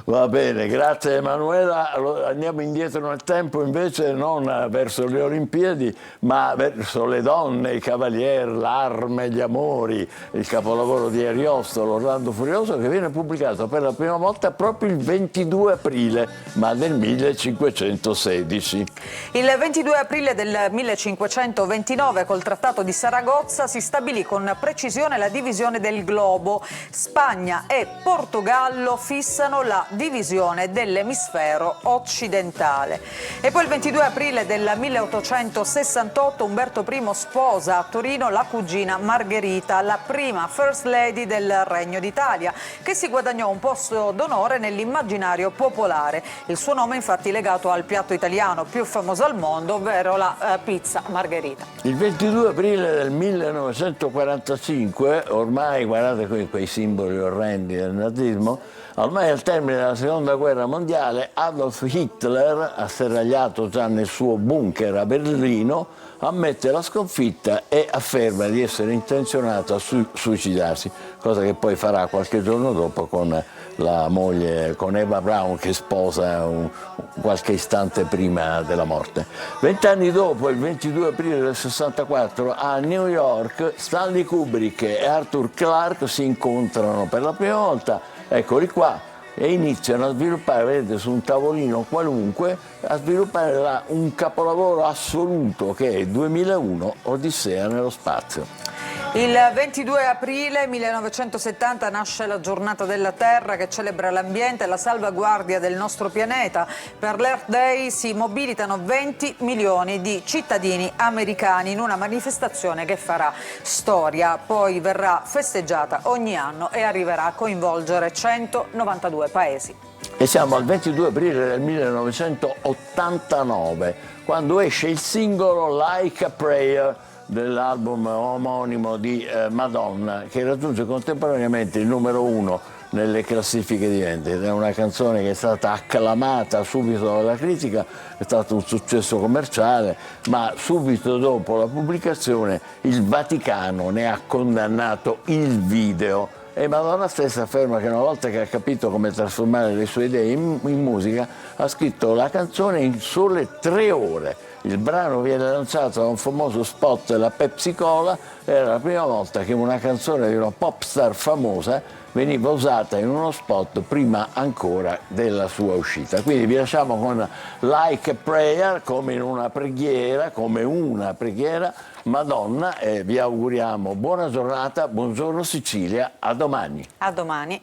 Va bene, grazie Emanuela. Andiamo indietro nel tempo invece, non verso le Olimpiadi, ma verso le donne, i cavalieri, l'arme, gli amori, il capolavoro di Ariosto, l'Orlando Furioso, che viene pubblicato per la prima volta proprio il 22 aprile, ma del 1516. Il 22 aprile del 1529, col Trattato di Saragozza, si stabilì con precisione la divisione del globo. Spagna e Portogallo fissano la divisione dell'emisfero occidentale. E poi il 22 aprile del 1868 Umberto I sposa a Torino la cugina Margherita, la prima First Lady del Regno d'Italia, che si guadagnò un posto d'onore nell'immaginario popolare. Il suo nome infatti legato al piatto italiano più famoso al mondo, ovvero la pizza Margherita. Il 22 aprile del 1945, ormai guardate qui quei simboli orrendi del nazismo, ormai al termine della seconda guerra mondiale, Adolf Hitler, asserragliato già nel suo bunker a Berlino, ammette la sconfitta e afferma di essere intenzionato a suicidarsi, cosa che poi farà qualche giorno dopo con la moglie, con Eva Braun, che sposa qualche istante prima della morte. 20 anni dopo, il 22 aprile del 64, a New York, Stanley Kubrick e Arthur Clarke si incontrano per la prima volta, eccoli qua, e iniziano a sviluppare, vedete, su un tavolino qualunque, a sviluppare un capolavoro assoluto che è 2001, Odissea nello spazio. Il 22 aprile 1970 nasce la Giornata della Terra, che celebra l'ambiente e la salvaguardia del nostro pianeta. Per l'Earth Day si mobilitano 20 milioni di cittadini americani in una manifestazione che farà storia. Poi verrà festeggiata ogni anno e arriverà a coinvolgere 192 paesi. E siamo al 22 aprile del 1989, quando esce il singolo Like a Prayer dell'album omonimo di Madonna, che raggiunge contemporaneamente il numero 1 nelle classifiche di vendita. È una canzone che è stata acclamata subito dalla critica, è stato un successo commerciale, ma subito dopo la pubblicazione il Vaticano ne ha condannato il video. E Madonna stessa afferma che una volta che ha capito come trasformare le sue idee in musica, ha scritto la canzone in sole 3 ore. Il brano viene lanciato da un famoso spot della Pepsi Cola, era la prima volta che una canzone di una pop star famosa veniva usata in uno spot prima ancora della sua uscita. Quindi vi lasciamo con Like a Prayer, come una preghiera, Madonna, e vi auguriamo buona giornata, buongiorno Sicilia, a domani. A domani.